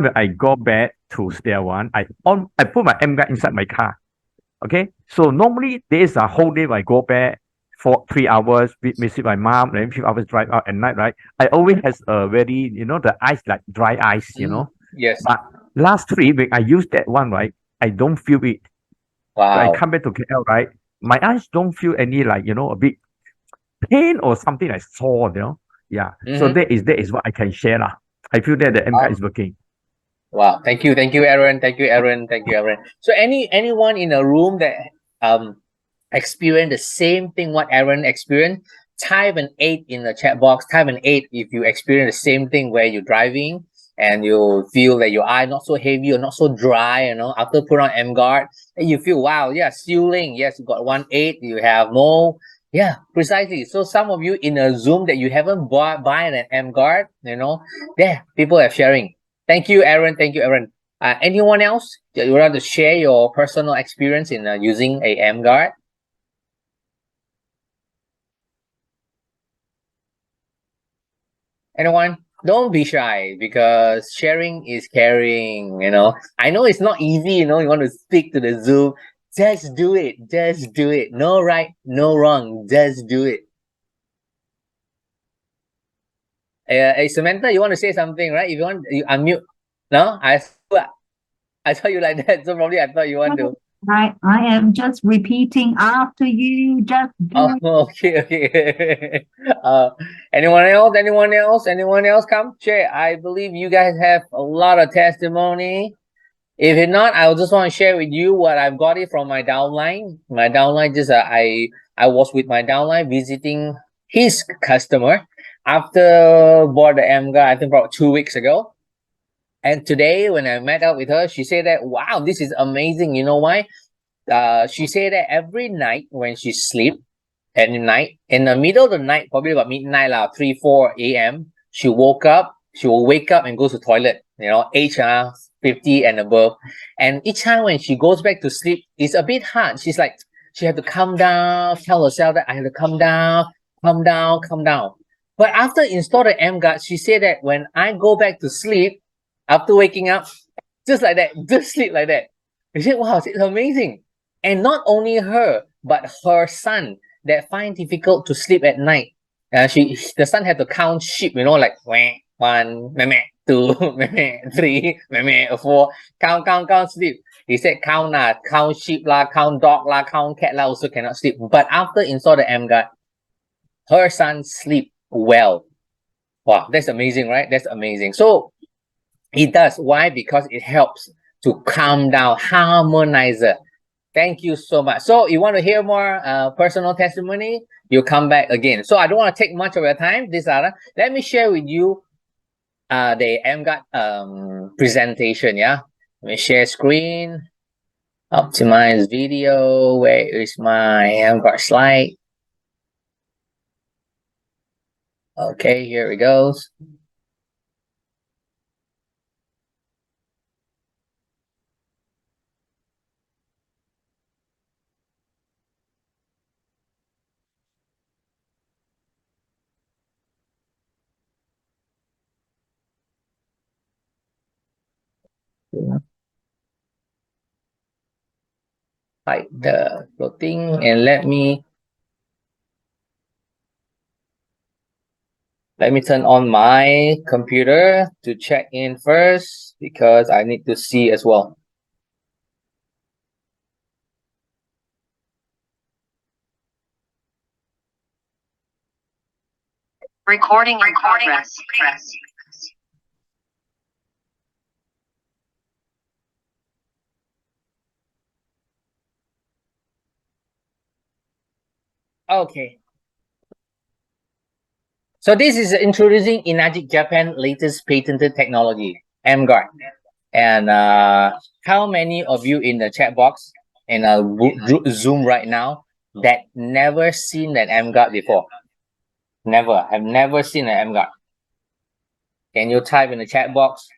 when I go back to step one, I put my emGuarde inside my car. Okay, so normally there is a whole day I go back for 3 hours, visit my mom, then 3 hours drive out at night, right? I always has a very, the ice like dry ice. Yes. But last 3 weeks I use that one, right? I don't feel it. When I Wow. come back to KL, right? My eyes don't feel any like, a bit pain or something like sore. Yeah. So that is what I can share lah. I feel that the emGuarde is working. Wow. Thank you, Aaron. Thank you, Aaron. So anyone in a room that experienced the same thing what Aaron experienced, type an 8 in the chat box. Type an 8 if you experience the same thing where you're driving and you feel that your eye not so heavy or not so dry, after put on emGuarde, and you feel, wow, yeah, Sealing, yes, you got 1.8, you have more. Yeah, precisely. So some of you in a Zoom that you haven't bought an emGuarde, yeah, people are sharing. Thank you, Aaron. Anyone else that you would like to share your personal experience in using a emGuarde? Anyone? Don't be shy because sharing is caring. I know it's not easy. You want to speak to the Zoom. Just do it. No right, no wrong. Just do it. Hey, Samantha, you want to say something, right? If you want, you unmute. No, I thought you like that. So probably I thought you want to. I am just repeating after you. Just do it. Okay. Anyone else? Come share. I believe you guys have a lot of testimony. If not, I just want to share with you what I've got it from my downline. My downline just I was with my downline visiting his customer after bought the emGuarde, I think about 2 weeks ago. And today when I met up with her, she said that, wow, this is amazing. You know why? She said that every night when she sleep at night, in the middle of the night, probably about midnight, 3, 4 a.m., she will wake up and go to the toilet, age 50 and above. And each time when she goes back to sleep, it's a bit hard. She's like, she had to calm down, tell herself that I have to calm down. But after install the emGuarde, she said that when I go back to sleep, after waking up, just like that, just sleep like that. She said, wow, it's amazing. And not only her, but her son that find difficult to sleep at night. The son had to count sheep, like 1, meh, 2, meh, 3, meh, 4, count sleep. He said count sheep count dog count cat also cannot sleep. But after install the emGuarde, her son sleep well. Wow, that's amazing, right? That's amazing. So it does. Why? Because it helps to calm down, harmonizer. Thank you so much. So you want to hear more personal testimony? You come back again. So I don't want to take much of your time, this Ara. Let me share with you the emGuarde presentation. Yeah, let me share screen, optimize video. Where is my emGuarde slide? Okay, here it goes. Hide the floating and let me turn on my computer to check in first because I need to see as well. Recording in progress. Okay. So this is introducing Enagic Japan latest patented technology, emGuarde. And how many of you in the chat box in a Zoom right now that never seen an emGuarde before? Have never seen an emGuarde. Can you type in the chat box?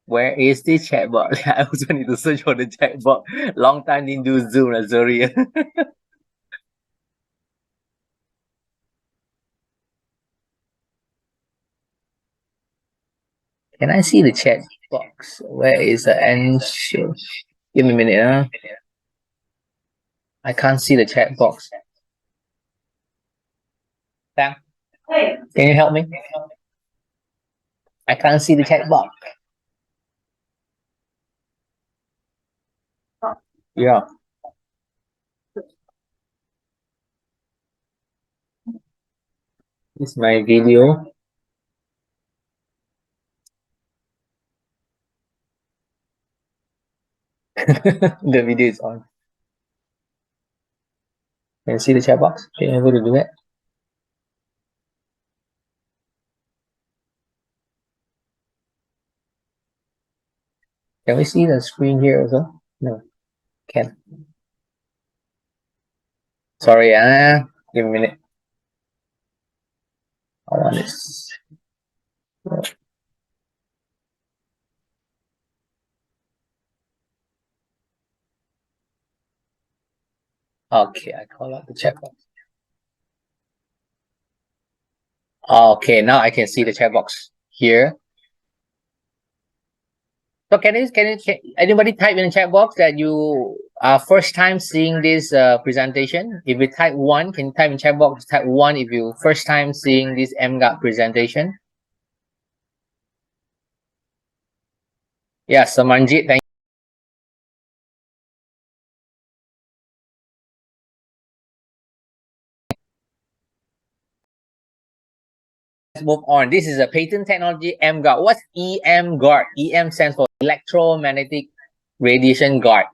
Where is the chat box? I also need to search for the chat box. Long time didn't do Zoom, sorry. Can I see the chat box? Where is the answer? Give me a minute, huh? I can't see the chat box. Sam, can you help me? I can't see the chat box. Yeah. This is my video. The video is on. Can you see the chat box? Can you able to do it? Can we see the screen here also? No, can. Sorry, give me a minute. I want this. Okay, I call out the chat box. Okay, now I can see the chat box here. So can anybody type in the chat box that you are first time seeing this presentation? If you type 1, can you type in chat box? Type 1 if you first time seeing this emGuarde presentation. Yeah, Samanjit, thank you. Let's move on. This is a patent technology emGuarde. What's emGuarde? EM stands for electromagnetic radiation guard.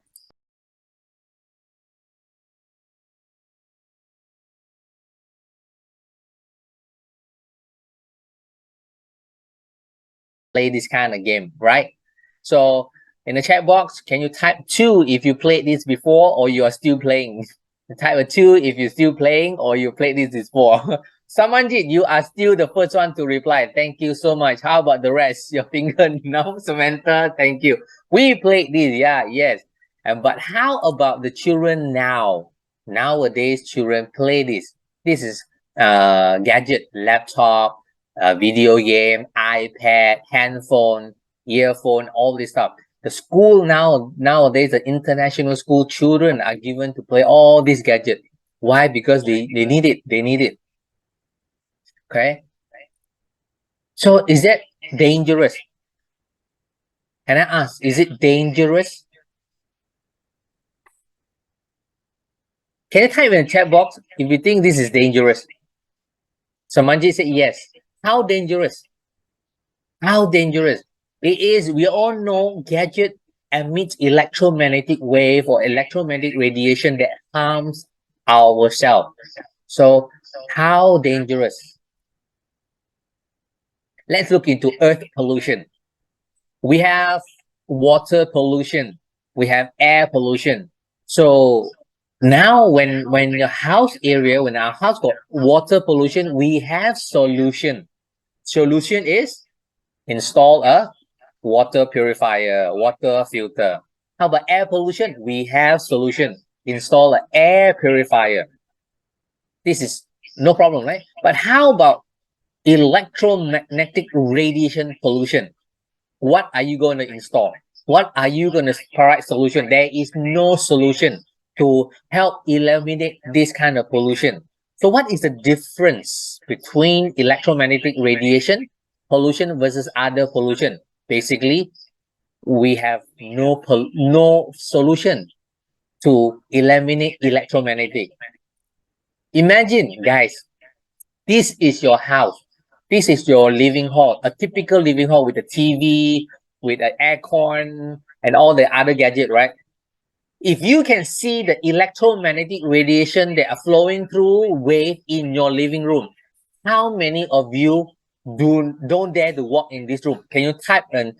Play this kind of game, right? So in the chat box, can you type 2 if you played this before or you are still playing? Type a 2 if you're still playing or you played this before. Samanjit, you are still the first one to reply. Thank you so much. How about the rest? Your finger now, Samantha. Thank you. We played this, yeah, yes. But how about the children now? Nowadays, children play this. This is gadget, laptop, video game, iPad, handphone, earphone, all this stuff. The school nowadays, the international school children are given to play all these gadgets. Why? Because they need it. They need it. Okay. So is that dangerous? Can I ask, is it dangerous? Can you type in the chat box if you think this is dangerous? So Manji said yes. How dangerous? How dangerous? It is, we all know gadget emits electromagnetic wave or electromagnetic radiation that harms ourselves. So how dangerous? Let's look into earth pollution. We have water pollution. We have air pollution. So now when your house area, when our house got water pollution, we have solution. Solution is install a water purifier, water filter. How about air pollution? We have solution. Install an air purifier. This is no problem, right? But how about electromagnetic radiation pollution? What are you going to install? What are you going to provide solution? There is no solution to help eliminate this kind of pollution. So what is the difference between electromagnetic radiation pollution versus other pollution? Basically, we have no solution to eliminate electromagnetic. Imagine, guys, this is your house. This is your living hall, a typical living hall with a TV, with an aircon, and all the other gadgets, right? If you can see the electromagnetic radiation that are flowing through wave in your living room, how many of you don't dare to walk in this room? Can you type type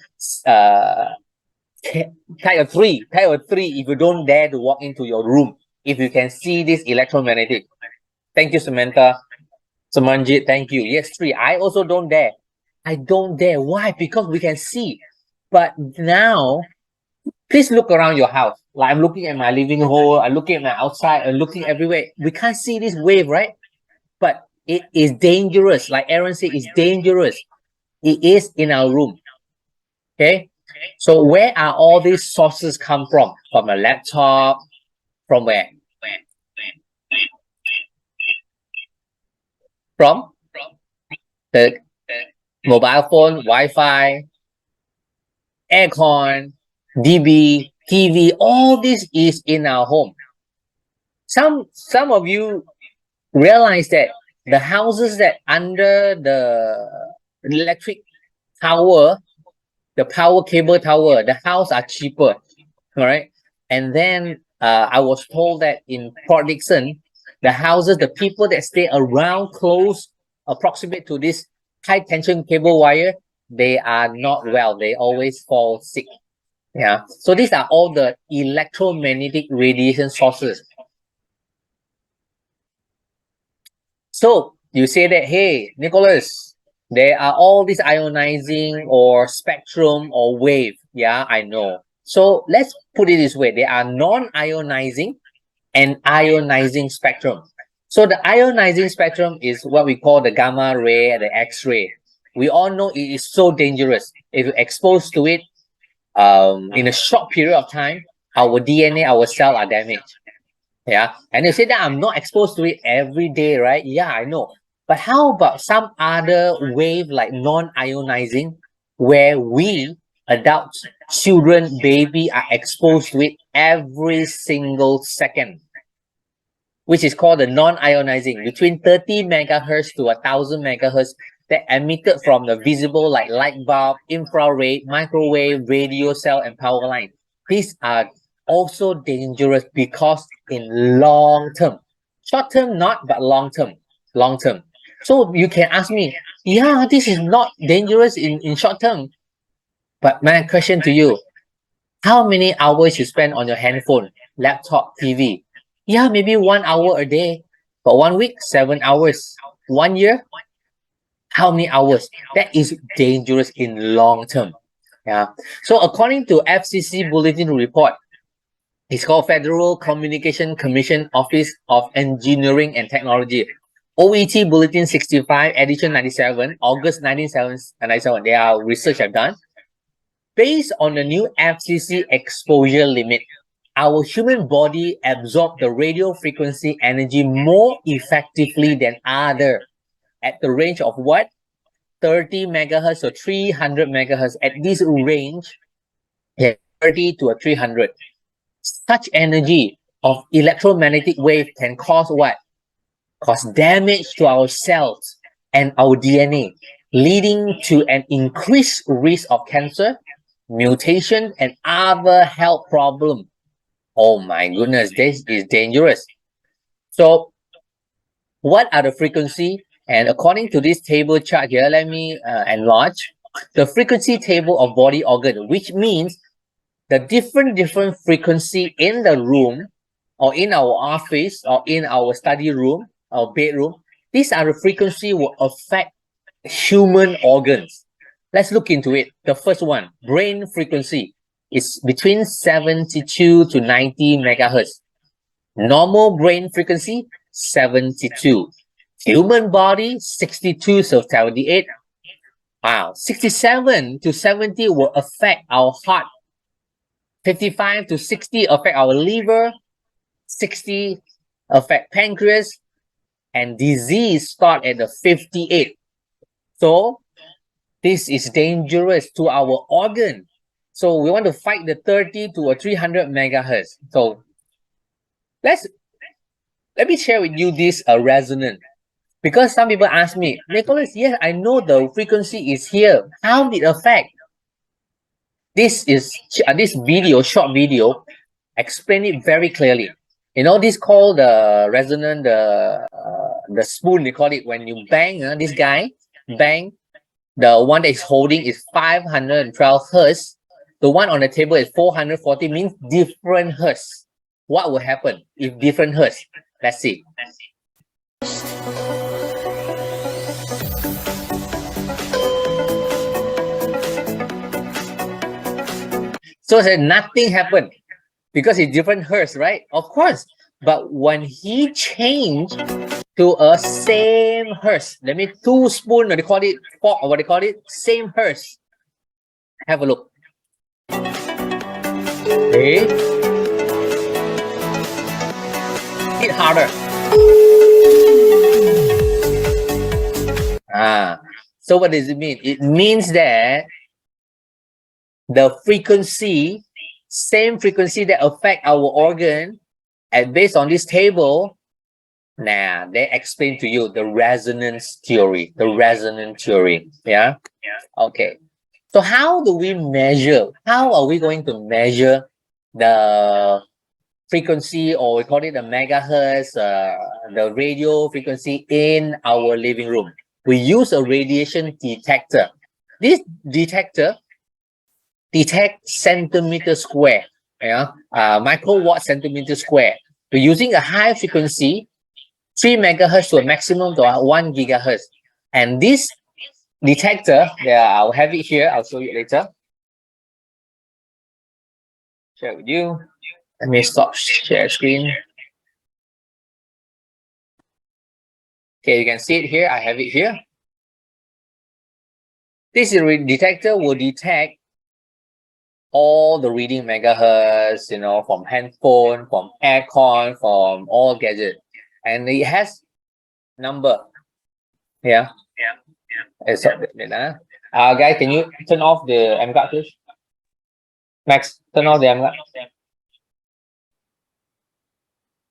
a 3 if you don't dare to walk into your room, if you can see this electromagnetic? Thank you, Samantha. Samanjit, thank you. Yes, 3. I also don't dare. I don't dare. Why? Because we can see. But now, please look around your house. Like I'm looking at my living hall, I'm looking at my outside, I'm looking everywhere. We can't see this wave, right? But it is dangerous. Like Aaron said, it's dangerous. It is in our room. Okay. So where are all these sources come from? From a laptop? From where? From the mobile phone, Wi-Fi, aircon, DB, TV, all this is in our home. Some of you realize that the houses that under the electric tower, the power cable tower, the house are cheaper, all right? And then I was told that in Port Dickson, the houses, the people that stay around close, approximate to this high tension cable wire, they are not well. They always fall sick. Yeah. So these are all the electromagnetic radiation sources. So you say that, hey, Nicholas, there are all these ionizing or spectrum or wave. Yeah, I know. So let's put it this way. There are non-ionizing and ionizing spectrum. So the ionizing spectrum is what we call the gamma ray and the X-ray. We all know it is so dangerous. If you're exposed to it in a short period of time, our DNA, our cell are damaged. Yeah. And you say that I'm not exposed to it every day, right? Yeah, I know. But how about some other wave like non-ionizing, where we, adults, children, baby, are exposed to it every single second, which is called the non-ionizing, between 30 megahertz to 1,000 megahertz that emitted from the visible like light bulb, infrared, microwave, radio cell, and power line. These are also dangerous because in long term, short term not, but long term. So you can ask me, yeah, this is not dangerous in short term. But my question to you, how many hours you spend on your handphone, laptop, TV? Yeah, maybe 1 hour a day. But 1 week, 7 hours. 1 year, how many hours? That is dangerous in long term. Yeah. So according to FCC Bulletin Report, it's called Federal Communication Commission Office of Engineering and Technology. OET Bulletin 65, edition 97, August 1997. There are research I've done. Based on the new FCC exposure limit, our human body absorbs the radio frequency energy more effectively than other at the range of what? 30 megahertz or 300 megahertz. At this range, 30 to 300. Such energy of electromagnetic wave can cause what? Cause damage to our cells and our DNA, leading to an increased risk of cancer, mutation, and other health problems. Oh my goodness, this is dangerous. So what are the frequency? And according to this table chart here, let me enlarge the frequency table of body organ, which means the different frequency in the room or in our office or in our study room or bedroom. These are the frequency will affect human organs. Let's look into it. The first one, brain frequency, is between 72 to 90 megahertz. Normal brain frequency, 72. Human body, 62 to 78. Wow, 67 to 70 will affect our heart. 55 to 60 affect our liver. 60 affect pancreas. And disease start at the 58. So this is dangerous to our organ. So we want to fight the 30 to 300 megahertz. So let me share with you this resonance. Because some people ask me, Nicholas, yes, I know the frequency is here. How did it affect? This is this video, short video, explain it very clearly. You know, this called the resonance, the spoon, they call it. When you bang, this guy bang, the one that is holding is 512 hertz. The one on the table is 440, means different hertz. What will happen if different hertz? Let's see. So said nothing happened because it's different hertz, right? Of course. But when he changed to a same hertz, that means two spoon, or they call it fork, or what they call it, same hertz. Have a look. Okay. Hit harder. So what does it mean? It means that the frequency, same frequency that affect our organ, and based on this table, now they explain to you the resonance theory. Yeah. Okay. So how do we measure? How are we going to measure the frequency, or we call it the megahertz, the radio frequency in our living room? We use a radiation detector. This detector detects centimeter square, microwatt centimeter square. We're using a high frequency, 3 megahertz to a maximum to 1 gigahertz. And this detector, I'll have it here. I'll show you later. Share with you. Let me stop share screen. Okay, you can see it here. I have it here. This detector will detect all the reading megahertz, from handphone, from aircon, from all gadgets. And it has number. Yeah. Guys, can you turn off the emGuarde, please? Max, turn off the emGuarde.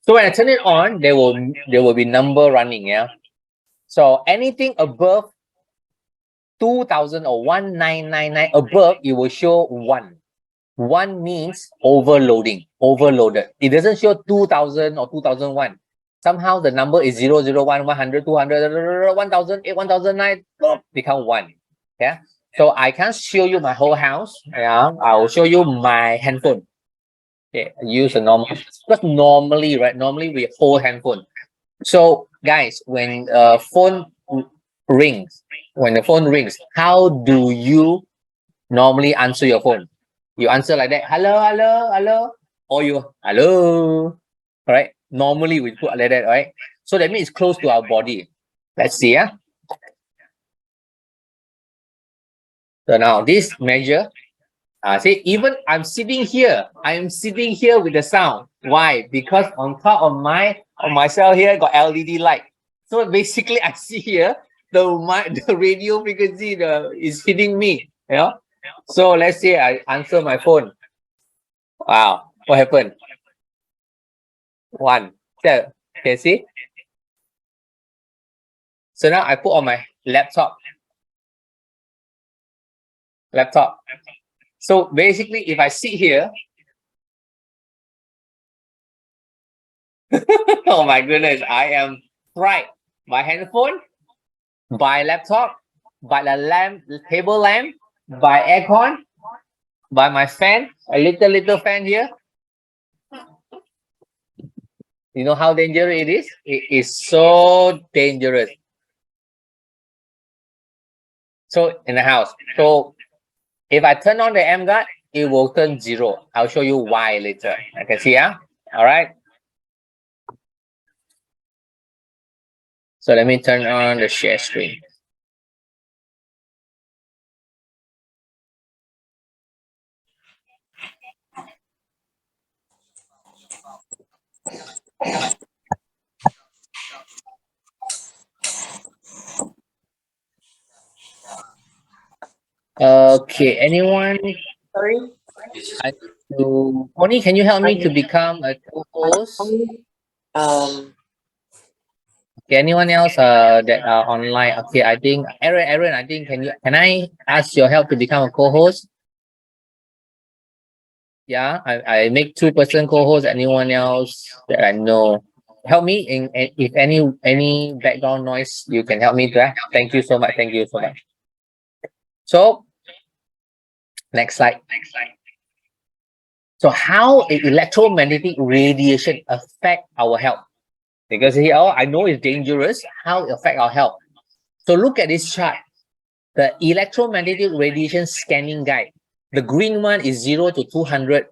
So when I turn it on, there will be number running, yeah. So anything above 2000 or 1999 above, it will show 1. 1 means overloaded. It doesn't show 2000 or 2001. Somehow the number is 0, 0, 1, 100, 200, 1008, 1009, become 1. Yeah. So I can't show you my whole house. Yeah. I will show you my handphone. Okay. Use a normal, because normally we hold handphone. So guys, when phone rings, how do you normally answer your phone? You answer like that, hello, or you hello, all right? Normally we put like that, right? So that means it's close to our body. Let's see, yeah. So now this measure, see, even I'm sitting here with the sound. Why? Because on top of myself here got LED light. So basically, I see here the radio frequency is hitting me. So let's say I answer my phone. Wow, what happened? 1. There, can you see? So now I put on my laptop. So basically, if I sit here, oh my goodness, I am fried by handphone, by laptop, by the table lamp, by aircon, by my fan, a little fan here. You know how dangerous it is? It is so dangerous. So in the house, so if I turn on the emGuarde, it will turn 0. I'll show you why later. I can see, yeah? All right. So let me turn on the share screen. Okay, anyone? Sorry. Connie, can you help me to become a co-host? Okay, anyone else that are online? Okay, I think Aaron, I think can I ask your help to become a co-host? Yeah, I make 2-person co-host. Anyone else that I know? Help me if any background noise, you can help me to. Thank you so much. So next slide. So how electromagnetic radiation affect our health? Because here, I know it's dangerous. How it affect our health? So look at this chart. The electromagnetic radiation scanning guide. The green one is 0 to 200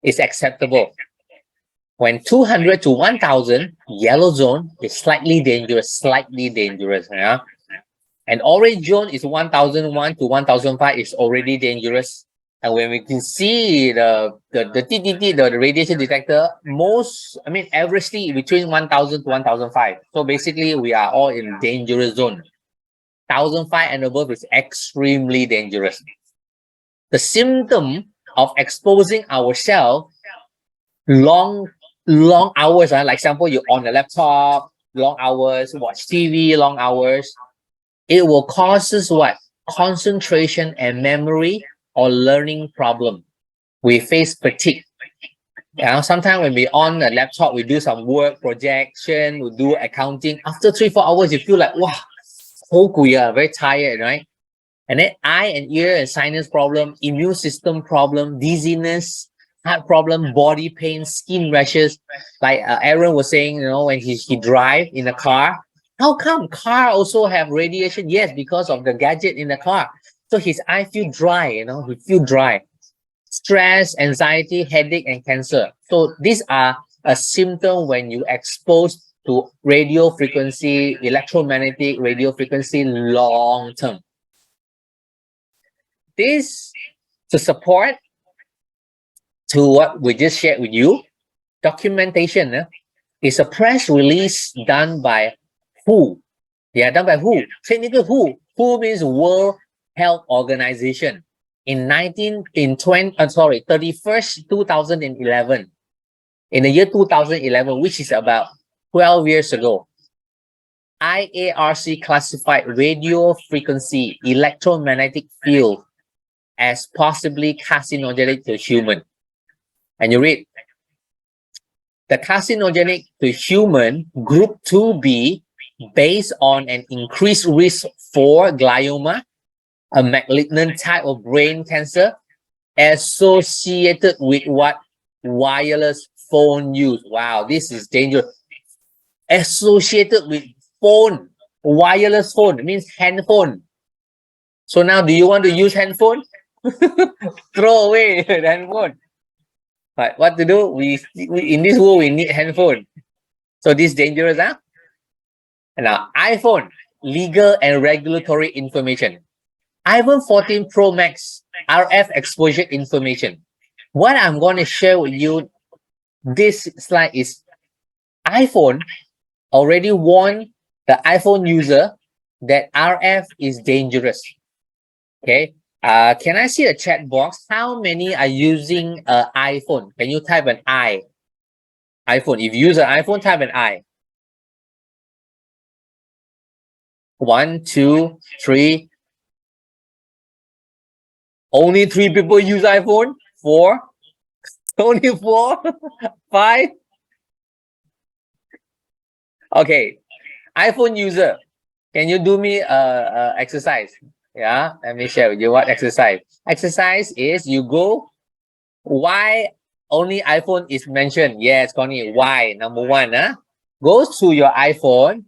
is acceptable. When 200 to 1000, yellow zone is slightly dangerous. Yeah. And orange zone is 1001 to 1005 is already dangerous. And when we can see the TTT, the radiation detector, averagely between 1000 to 1005. So basically, we are all in dangerous zone. 1005 and above is extremely dangerous. The symptom of exposing ourselves long hours, like example, you're on a laptop, long hours, watch TV, long hours, it will causes what? Concentration and memory or learning problem. We face fatigue. Sometimes when we on a laptop, we do some work, projection, we do accounting. After 3-4 hours, you feel like, wow, very tired, right? And then eye and ear and sinus problem, immune system problem, dizziness, heart problem, body pain, skin rashes. Like Aaron was saying, when he drive in a car, how come car also have radiation? Yes, because of the gadget in the car. So his eye feel dry, he feel dry. Stress, anxiety, headache, and cancer. So these are a symptom when you expose to radio frequency, electromagnetic radio frequency long term. This to support to what we just shared with you, documentation is a press release done by WHO. Yeah, done by WHO. Technical WHO. WHO means World Health Organization. In 31st 2011. In the year 2011, which is about 12 years ago, IARC classified radio frequency electromagnetic field as possibly carcinogenic to human. And you read, the carcinogenic to human group 2B based on an increased risk for glioma, a malignant type of brain cancer associated with what? Wireless phone use. Wow, this is dangerous. Associated with phone, wireless phone, it means handphone. So now, do you want to use handphone? Throw away the handphone. But what to do? We in this world, we need handphone. So this is dangerous, huh? And now, iPhone, legal and regulatory information. iPhone 14 Pro Max, RF exposure information. What I'm going to share with you, this slide is iPhone already warned the iPhone user that RF is dangerous. Okay. Can I see a chat box? How many are using an iPhone? Can you type an I? iPhone. If you use an iPhone, type an I. 1, 2, 3. Only 3 people use iPhone? 4? Only 4? 5? Okay. iPhone user, can you do me exercise? Yeah, let me share with you what exercise. Exercise is you go, why only iPhone is mentioned? Yes, Connie, why? Number 1, go to your iPhone,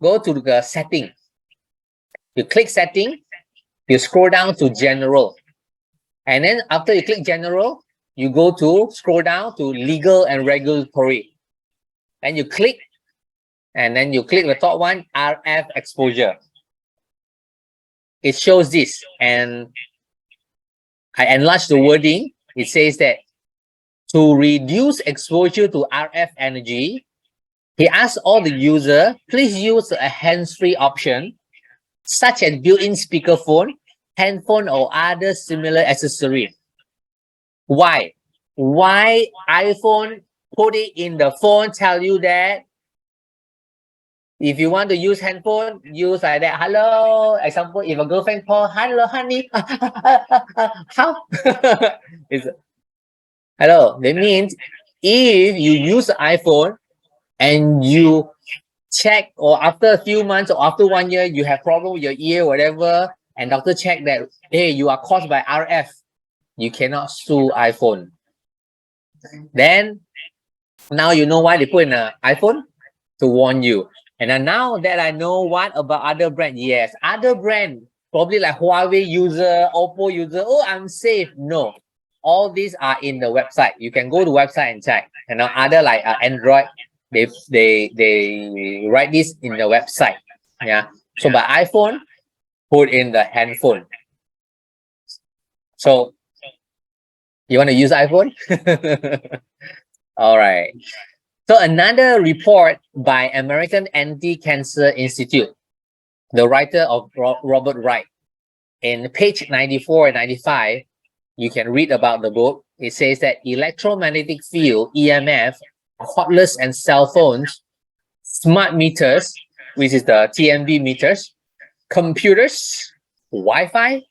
go to the setting. You click setting, you scroll down to general. And then after you click general, you go to scroll down to legal and regulatory. And you click, and then you click the top one, RF exposure. It shows this, and I enlarge the wording. It says that to reduce exposure to RF energy, he asks all the user, please use a hands-free option, such as built-in speakerphone, handphone, or other similar accessory. Why? Why iPhone put it in the phone, tell you that if you want to use handphone, use like that. Hello. Example, if a girlfriend call, hello, honey. How? Hello. That means if you use iPhone and you check, or after a few months or after 1 year, you have problem with your ear, whatever, and doctor check that, hey, you are caused by RF, you cannot sue iPhone. Then, now you know why they put in an iPhone? To warn you. And now that I know what about other brand, yes, other brand, probably like Huawei user, Oppo user, oh, I'm safe. No, all these are in the website. You can go to website and check. And now other like Android, they write this in the website. Yeah. So by iPhone, put in the handphone. So you want to use iPhone? All right. So another report by American Anti-Cancer Institute, the writer of Robert Wright, in page 94 and 95, you can read about the book. It says that electromagnetic field, EMF, cordless and cell phones, smart meters, which is the TMV meters, computers, Wi-Fi,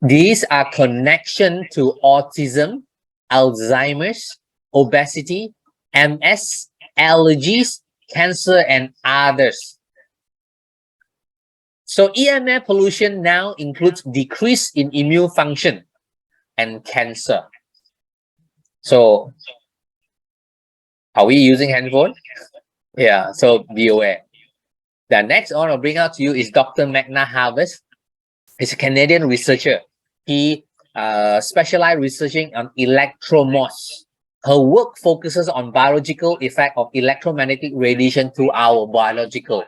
these are connection to autism, Alzheimer's, obesity, MS, allergies, cancer, and others. So EMF pollution now includes decrease in immune function and cancer. So are we using handphone? Yeah, so be aware. The next one I'll bring out to you is Dr. Magna Harvest. He's a Canadian researcher. He specialized researching on electromos. Her work focuses on biological effect of electromagnetic radiation to our biological.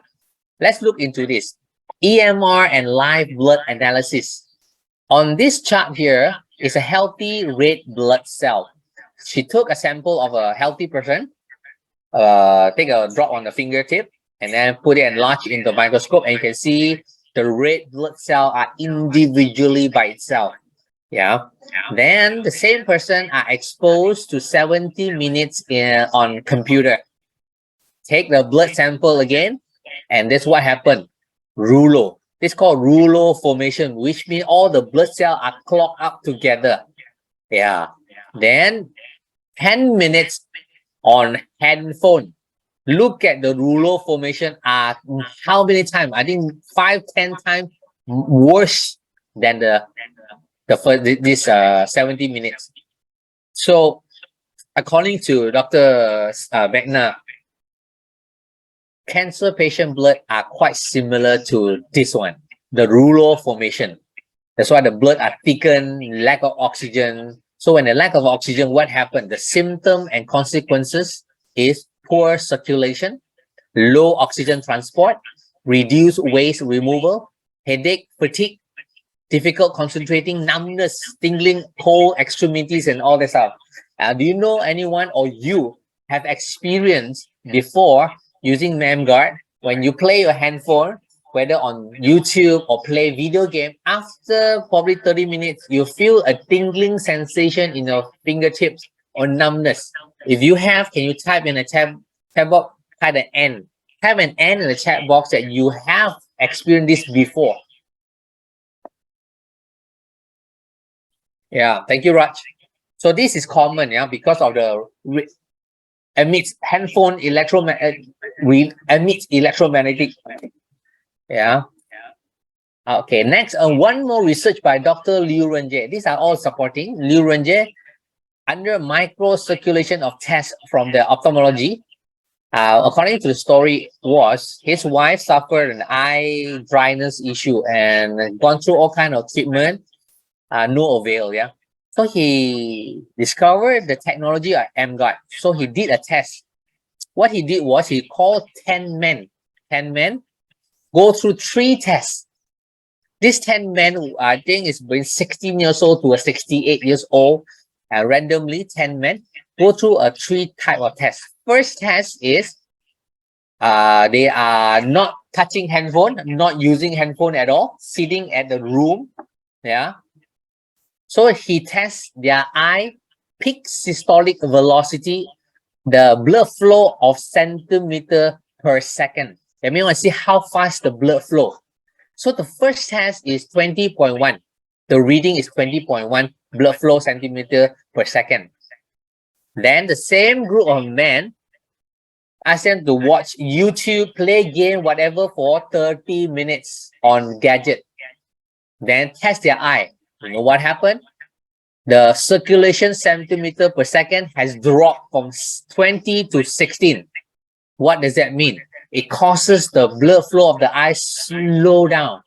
Let's look into this. EMR and live blood analysis. On this chart here is a healthy red blood cell. She took a sample of a healthy person, take a drop on the fingertip, and then put it enlarged in the microscope, and you can see the red blood cell are individually by itself. Yeah. Then the same person are exposed to 70 minutes on computer. Take the blood sample again, and this what happened. Rouleau. This is called rouleau formation, which means all the blood cells are clogged up together. Yeah. Then 10 minutes on handphone. Look at the rouleau formation are how many times? I think 5-10 times worse than the first this 70 minutes. So according to Dr. Magna, cancer patient blood are quite similar to this one, the rouleau formation. That's why the blood are thickened, lack of oxygen. So when the lack of oxygen, what happened? The symptom and consequences is poor circulation, low oxygen transport, reduced waste removal, headache, fatigue, difficult concentrating, numbness, tingling, cold extremities, and all this stuff. Do you know anyone or you have experienced before using emGuarde? When you play your handphone, whether on YouTube or play video game, after probably 30 minutes, you feel a tingling sensation in your fingertips or numbness. If you have, can you type in a chat box, type an N. Type an N in the chat box that you have experienced this before. Yeah, thank you, Raj. So this is common, yeah, because of the emits handphone emits electromagnetic. Yeah. Okay, next, one more research by Dr. Liu Renjie. These are all supporting. Liu Renjie, under microcirculation of tests from the ophthalmology, according to the story, was his wife suffered an eye dryness issue and gone through all kind of treatment, no avail. Yeah, so he discovered the technology of emGuarde. So he did a test. What he did was he called 10 men. 10 men go through 3 tests. These 10 men, I think, is between 16 years old to 68 years old, and randomly 10 men go through a 3 type of test. First test is they are not touching handphone, not using handphone at all, sitting at the room. Yeah. So he tests their eye peak systolic velocity, the blood flow of centimeter per second. That means I see how fast the blood flow. So the first test is 20.1. The reading is 20.1 blood flow centimeter per second. Then the same group of men, ask them to watch YouTube, play game, whatever for 30 minutes on gadget. Then test their eye. You know what happened? The circulation centimeter per second has dropped from 20 to 16. What does that mean? It causes the blood flow of the eye slow down.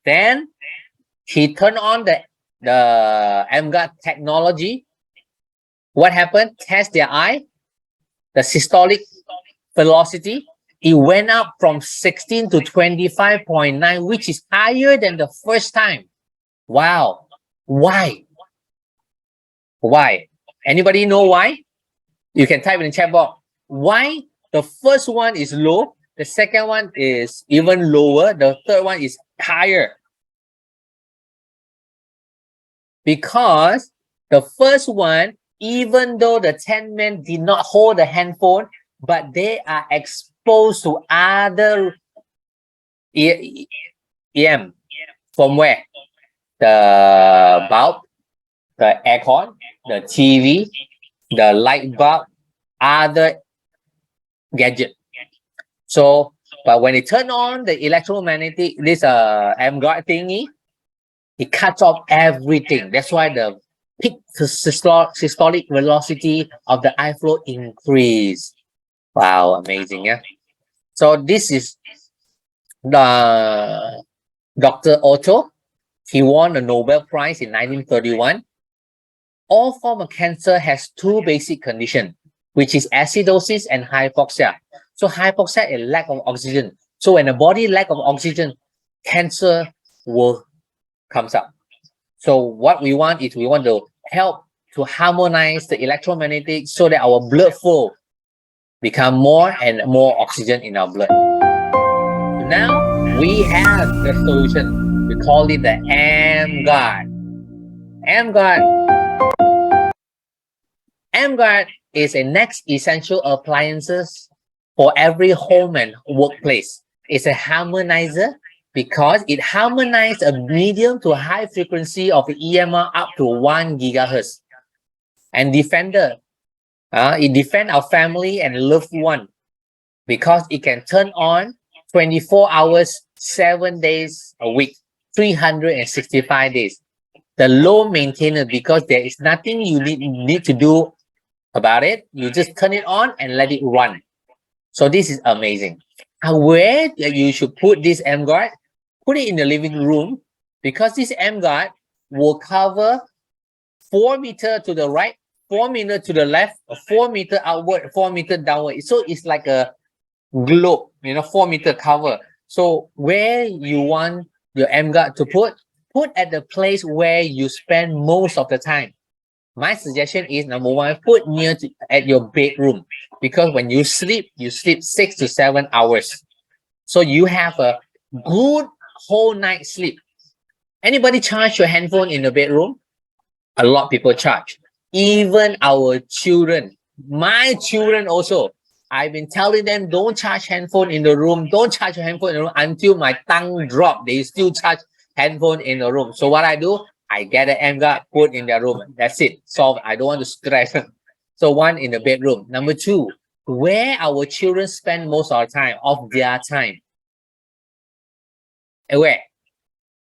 Then he turned on the emGuarde technology. What happened? Test their eye, the systolic velocity, it went up from 16 to 25.9, which is higher than the first time. Wow. Why? Why? Anybody know why? You can type in the chat box. Why the first one is low, the second one is even lower, the third one is higher? Because the first one, even though the 10 men did not hold the handphone, but they are exposed to other EM. From where? The bulb, the aircon, the TV, the light bulb, other gadget. So, but when they turn on the electromagnetic, this emGuarde thingy, it cuts off everything. That's why the peak systolic velocity of the eye flow increase. Wow, amazing, yeah. So this is the Dr. Otto. He won the Nobel Prize in 1931. All form of cancer has two basic conditions, which is acidosis and hypoxia. So hypoxia is lack of oxygen. So when the body lack of oxygen, cancer will comes up. So what we want is we want to help to harmonize the electromagnetic so that our blood flow become more and more oxygen in our blood. Now we have the solution. We call it the emGuarde. emGuarde is a next essential appliances for every home and workplace. It's a harmonizer because it harmonizes a medium to high frequency of EMR up to 1 gigahertz. And Defender, it defends our family and loved one because it can turn on 24 hours, 7 days a week, 365 days. The low maintenance because there is nothing you need to do about it. You just turn it on and let it run. So this is amazing. Where you should put this emGuarde? Put it in the living room because this emGuarde will cover 4 meters to the right, 4 meters to the left, 4 meters outward, 4 meters downward. So it's like a globe, 4 meter cover. So where you want your emGuarde to put at the place where you spend most of the time. My suggestion is number one, put near at your bedroom because when you sleep 6 to 7 hours. So you have a good whole night sleep. Anybody charge your handphone in the bedroom? A lot of people charge. Even our children, my children also. I've been telling them don't charge handphone in the room. Don't charge your handphone in the room until my tongue drop. They still charge handphone in the room. So what I do, I get an emGuarde, put in their room. That's it. Solved. I don't want to stress. So one in the bedroom. Number two, where our children spend most of their time. Where?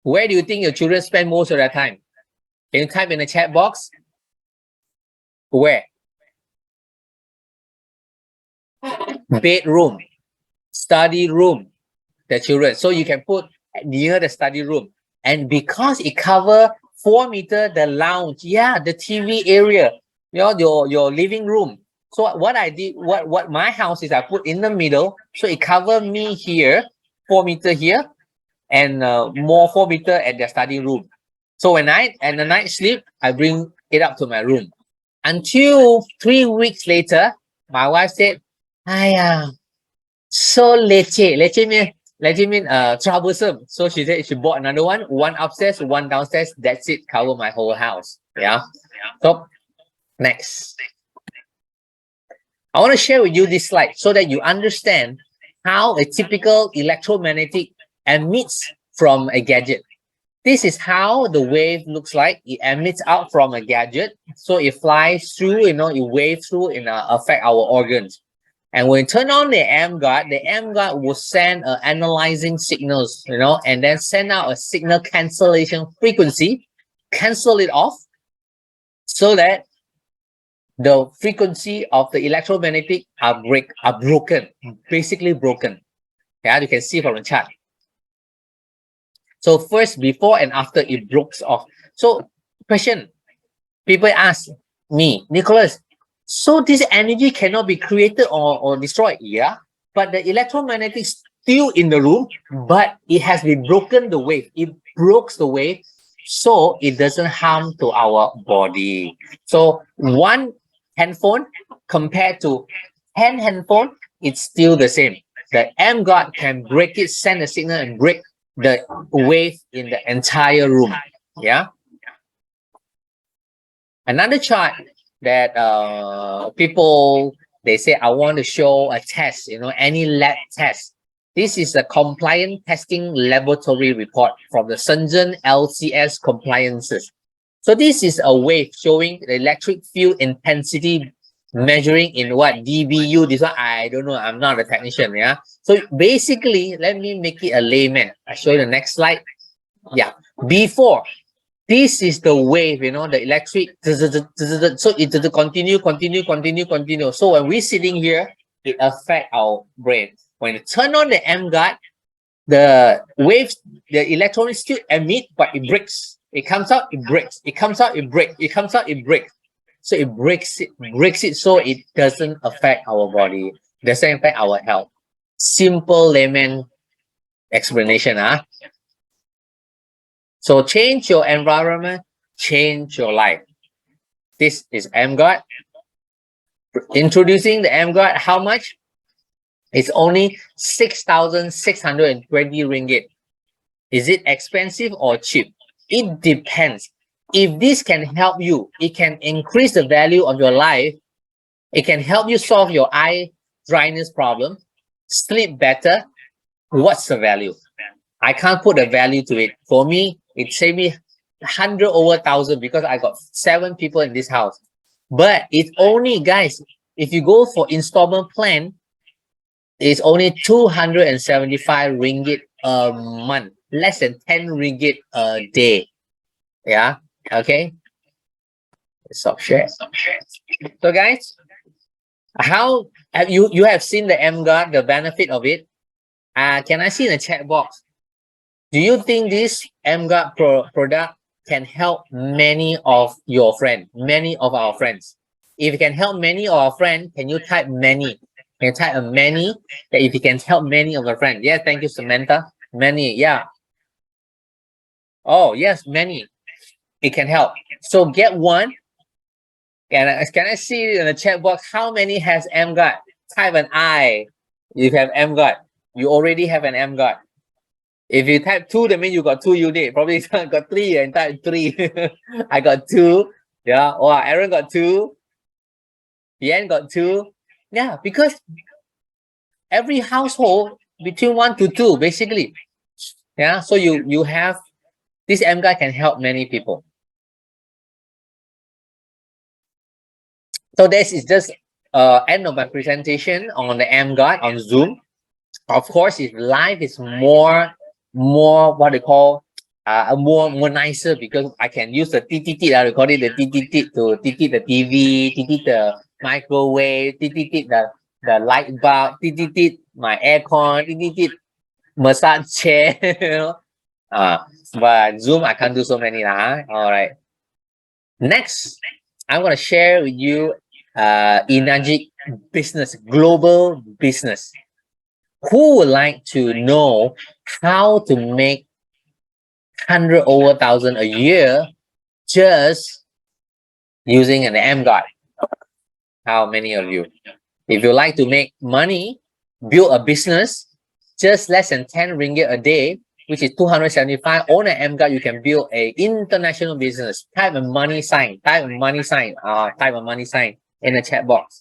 Where do you think your children spend most of their time? Can you type in the chat box? Where? Bedroom, study room, the children. So you can put near the study room. And because it covers 4 meters, the lounge, the TV area, your living room. So what I did, what my house is, I put in the middle. So it covers me here, 4 meters here, and more 4 meters at the study room. So when the night sleep, I bring it up to my room. Until 3 weeks later, my wife said, so leceh. Leceh mean troublesome. So she said she bought another one upstairs, one downstairs. That's it, cover my whole house. Yeah. So next. I want to share with you this slide so that you understand how a typical electromagnetic emits from a gadget. This is how the wave looks like. It emits out from a gadget. So it flies through, it waves through and affect our organs. And when you turn on the emGuarde will send analyzing signals, and then send out a signal cancellation frequency, cancel it off so that the frequency of the electromagnetic are broken, basically broken. Yeah, you can see from the chart. So first, before and after it breaks off. So question, people ask me, Nicholas, so this energy cannot be created or destroyed? Yeah, but the electromagnetic still in the room, but it has been broken the wave. It broke the wave, so it doesn't harm to our body. So one handphone compared to 10 handphone, it's still the same. The emGuarde can break it, send a signal and break the wave in the entire room. Yeah. Another chart that people, they say, I want to show a test, any lab test. This is a compliant testing laboratory report from the Shenzhen LCS compliances. So this is a wave showing the electric field intensity measuring in what dBu. This one I don't know, I'm not a technician. Yeah, so basically let me make it a layman. I'll show you the next slide. Yeah, before this is the wave, the electric, so it continue. So when we're sitting here, it affects our brain. When you turn on the emGuarde, the waves, the electrons still emit, but it breaks. It comes out, it breaks. It comes out, it breaks. It comes out, it breaks. So it breaks it so it doesn't affect our body, doesn't affect our health. Simple layman explanation. So change your environment, change your life. This is emGuarde. Introducing the emGuarde, how much? It's only 6,620 ringgit. Is it expensive or cheap? It depends. If this can help you, it can increase the value of your life. It can help you solve your eye dryness problem, sleep better. What's the value? I can't put a value to it. For me, it saved me 100 over 1,000 because I got 7 people in this house. But it's only, guys, if you go for installment plan, it's only 275 ringgit a month, less than 10 ringgit a day. Yeah, okay. Stop share. So guys, how have you have seen the emGuarde, the benefit of it? Can I see in the chat box? Do you think this emGuarde product can help many of your friends, many of our friends? If it can help many of our friends, can you type many? Can you type a many? That if you can help many of our friends. Yeah, thank you, Samantha. Many, yeah. Oh, yes, many. It can help. So get one. Can I see in the chat box how many has emGuarde? Type an I. You have emGuarde. You already have an emGuarde. If you type 2, that means you got 2 units. Probably got 3 and type 3. I got 2. Yeah. Wow, Aaron got 2. Yan got 2. Yeah, because every household between 1 to 2, basically. Yeah. So you have this emGuarde can help many people. So this is just end of my presentation on the emGuarde on Zoom. Of course, if live is more what they call more nicer, because I can use the TTT. I call it the TTT to TT the TV, TT the microwave, TTT the light bulb, TTT my aircon, TTT massage chair. But Zoom I can't do so many lah. All right. Next, I'm gonna share with you Enagic business, global business. Who would like to know how to make 100 over 1,000 a year just using an emGuarde? How many of you? If you like to make money, build a business, just less than 10 ringgit a day, which is 275, on an emGuarde, you can build a international business. Type a money sign, type a money sign in the chat box.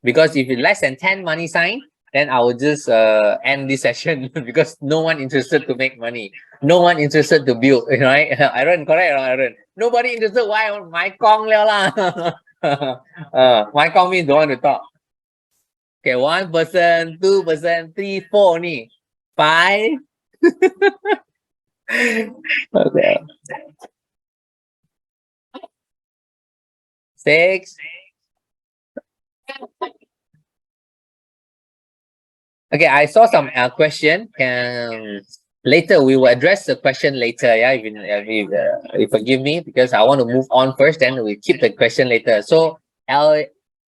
Because if it's less than 10 money sign, then I will just end this session because no one interested to make money. No one interested to build, right? Aaron, correct, Aaron? Nobody interested. Why? My kong liao lah. My kong means don't want to talk. Okay, 1%, 2%, 3, 4 only. 5. Okay. 6. Okay, I saw some question. Later we will address the question later. Yeah, if you forgive me, because I want to move on first. Then we keep the question later. So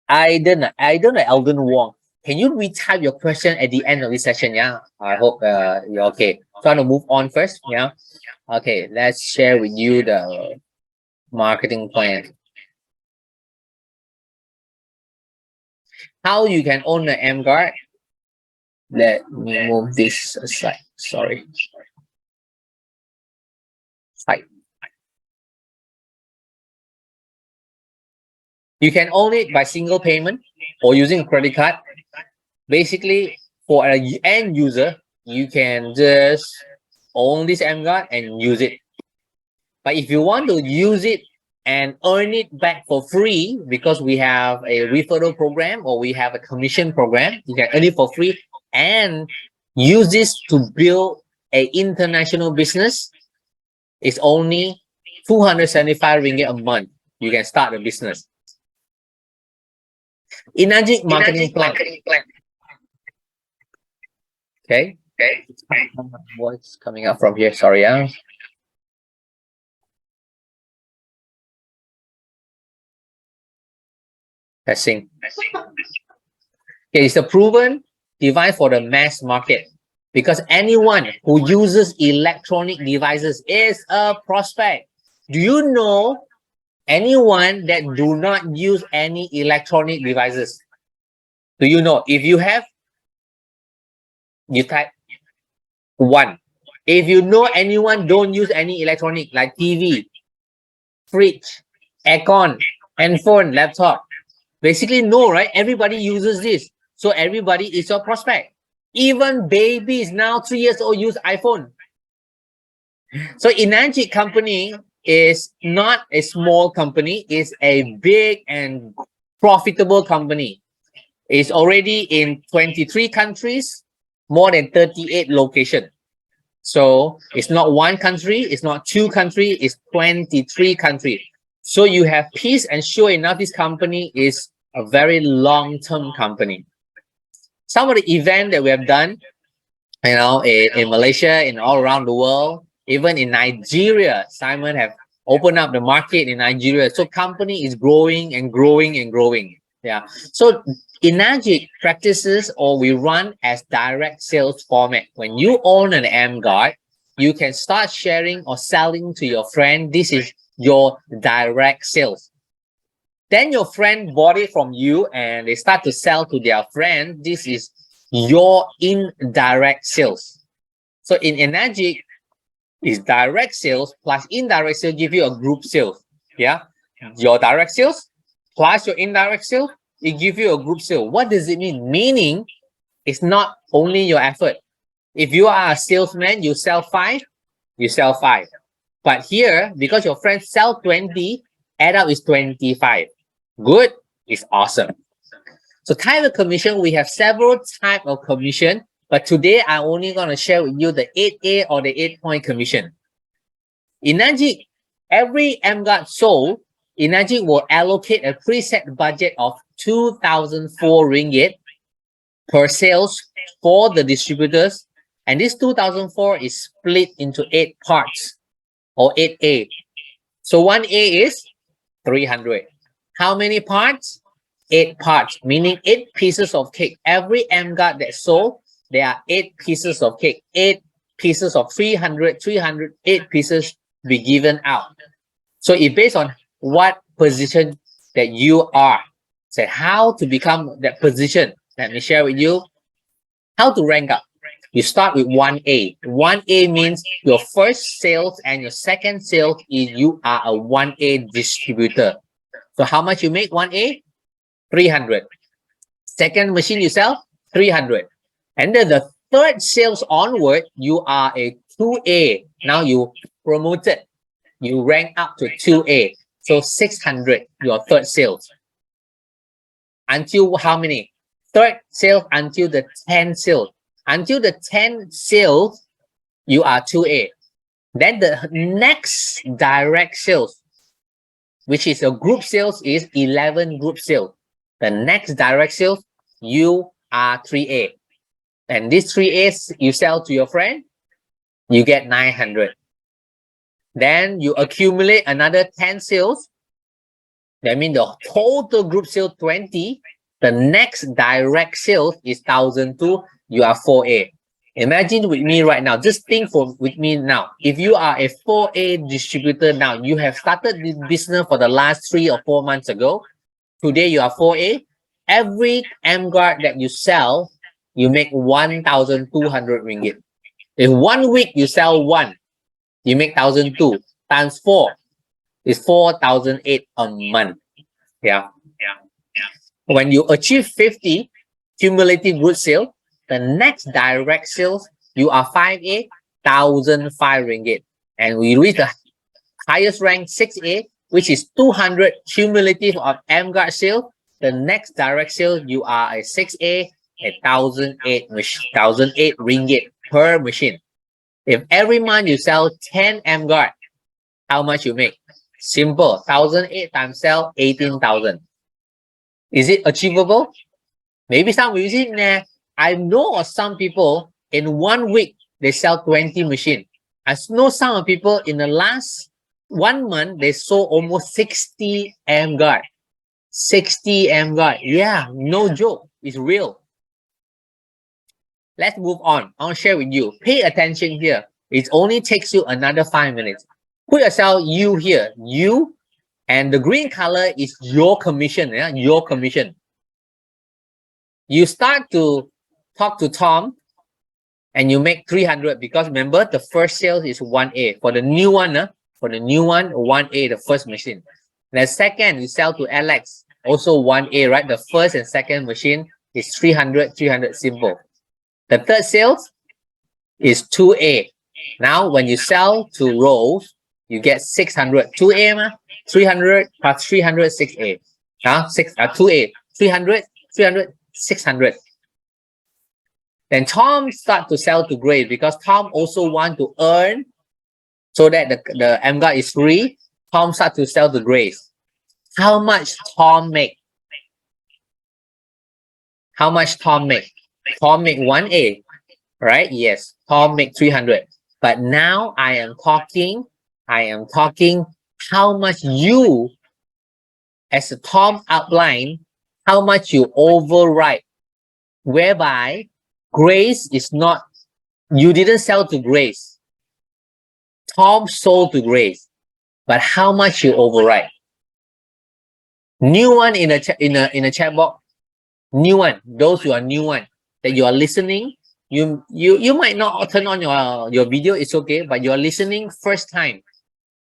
Eldon Wong. Can you retype your question at the end of this session? Yeah, I hope you're okay. Trying to move on first. Yeah. Okay, let's share with you the marketing plan. How you can own the emGuarde? Let me move this aside. Sorry. Right. You can own it by single payment or using a credit card. Basically, for an end user, you can just own this emGuarde and use it. But if you want to use it and earn it back for free, because we have a referral program or we have a commission program, you can earn it for free and use this to build an international business. It's only 275 ringgit a month. You can start a business. Enagic marketing plan. Okay. What's coming up from here? Sorry, Testing. Okay, it's a proven device for the mass market because anyone who uses electronic devices is a prospect. Do you know anyone that do not use any electronic devices? Do you know? If you have, you type 1. If you know anyone don't use any electronic like TV, fridge, aircon, handphone, laptop, basically no, right? Everybody uses this. So everybody is your prospect. Even babies now 3 years old use iPhone. So Enagic company is not a small company, it's a big and profitable company. It's already in 23 countries, more than 38 locations. So it's not one country, it's not 2 countries, it's 23 countries. So you have peace, and sure enough, this company is a very long-term company. Some of the events that we have done, in Malaysia and all around the world, even in Nigeria, Simon have opened up the market in Nigeria. So company is growing and growing and growing. Yeah. So Enagic practices or we run as direct sales format. When you own an emGuarde, you can start sharing or selling to your friend. This is your direct sales. Then your friend bought it from you and they start to sell to their friend. This is your indirect sales. So in Enagic, is direct sales plus indirect sales give you a group sales. Yeah. Your direct sales plus your indirect sales, it gives you a group sale. What does it mean? Meaning it's not only your effort. If you are a salesman, you sell 5, you sell 5. But here, because your friends sell 20, add up is 25. Good, it's awesome. So type of commission, we have several types of commission, but today I'm only going to share with you the 8A or the 8-point commission. Enagic, every emGuarde sold, Enagic will allocate a preset budget of 2,004 ringgit per sales for the distributors. And this 2,004 is split into 8 parts or 8A. So 1A is 300. How many parts? 8 parts, meaning 8 pieces of cake. Every emGuarde that sold, there are 8 pieces of cake. 8 pieces of 300, 8 pieces be given out. So it based on what position that you are. So how to become that position. Let me share with you how to rank up. You start with 1A. 1A means your first sales and your second sales is you are a 1A distributor. So how much you make 1A? 300. Second machine you sell? 300. And then the third sales onward, you are a 2A. Now you promoted. You rank up to 2A. So 600, your third sales. Until how many? Third sales until the 10 sales. Until the 10 sales, you are 2A. Then the next direct sales, which is a group sales, is 11 group sales. The next direct sales, you are 3A. And these 3As you sell to your friend, you get 900. Then you accumulate another 10 sales. That means the total group sale 20. The next direct sales is 1,002. You are 4A. Imagine with me right now. Just think with me now. If you are a 4A distributor now, you have started this business for the last 3 or 4 months ago. Today you are 4A. Every emGuarde that you sell, you make 1,200 ringgit. If 1 week you sell 1, you make 1,002 times 4 is 4,008 a month. Yeah. When you achieve 50 cumulative good sale, the next direct sales, you are 5A, 1,005 ringgit. And we reach the highest rank 6A, which is 200 cumulative of emGuarde sale. The next direct sale, you are a 6A, 1,008 ringgit per machine. If every month you sell 10 emGuarde, how much you make? Simple. 1,008 times sell 18,000. Is it achievable? Maybe some will say, nah. I know of some people in 1 week they sell 20 machines. I know some people in the last 1 month they sold almost 60 emGuarde. 60 emGuarde. Yeah, no joke. It's real. Let's move on. I'll share with you. Pay attention here. It only takes you another 5 minutes. Put yourself you here. You, and the green color is your commission. Yeah, your commission. You start to talk to Tom and you make 300 because remember the first sales is 1A. For the new one, 1A, the first machine. The second, you sell to Alex, also 1A, right? The first and second machine is 300, simple. The third sales is 2A. Now, when you sell to Rose, you get 600. 2A, 300 plus 300, 6A. 2A, 300, 600. Then Tom start to sell to Grace because Tom also want to earn so that the emGuarde is free. Tom start to sell to Grace. How much Tom make? How much Tom make? Tom make 1A, right? Yes, Tom make 300. But now I am talking how much you, as a Tom outline, how much you override, whereby Grace is not, you didn't sell to Grace. Tom sold to Grace, but how much you override? New one in a chat box. New one, those who are new one that you are listening. You might not turn on your video. It's okay, but you are listening first time.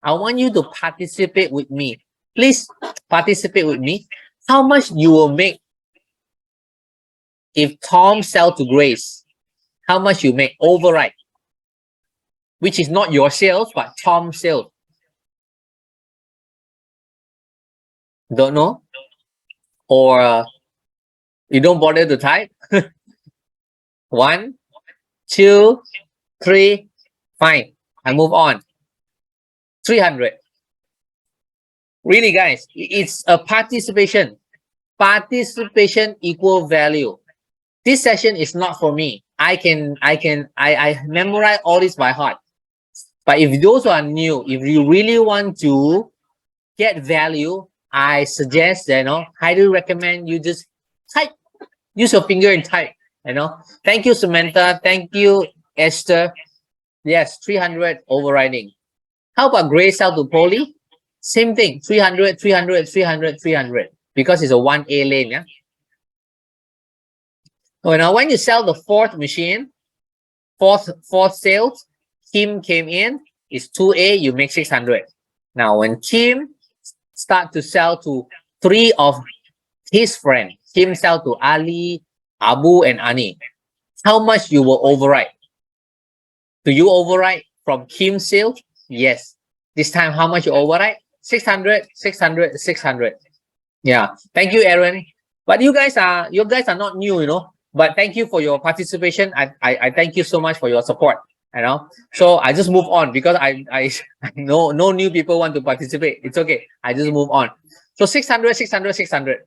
I want you to participate with me. Please participate with me. How much you will make if Tom sell to Grace? How much you make override? Which is not your sales, but Tom's sales. Don't know? Or you don't bother to type? 1, 2, 3, fine. I move on. 300. Really, guys, it's a participation. Participation equal value. This session is not for me. I memorize all this by heart. But if those who are new, if you really want to get value, I suggest, highly recommend you just type. Use your finger and type, Thank you, Samantha. Thank you, Esther. Yes, 300 overriding. How about Grace sell to Polly? Same thing, 300, 300, 300, 300. Because it's a 1A lane, yeah? So now when you sell the fourth machine, fourth sales, Kim came in, it's 2A, you make 600. Now when Kim start to sell to 3 of his friends, Kim sell to Ali, Abu, and Ani, how much you will override? Do you override from Kim's sales? Yes. This time, how much you override? 600, 600, 600. Yeah. Thank you, Aaron. But you guys are not new, But thank you for your participation. I thank you so much for your support. So I just move on because I know no new people want to participate. It's okay. I just move on. So 600, 600, 600.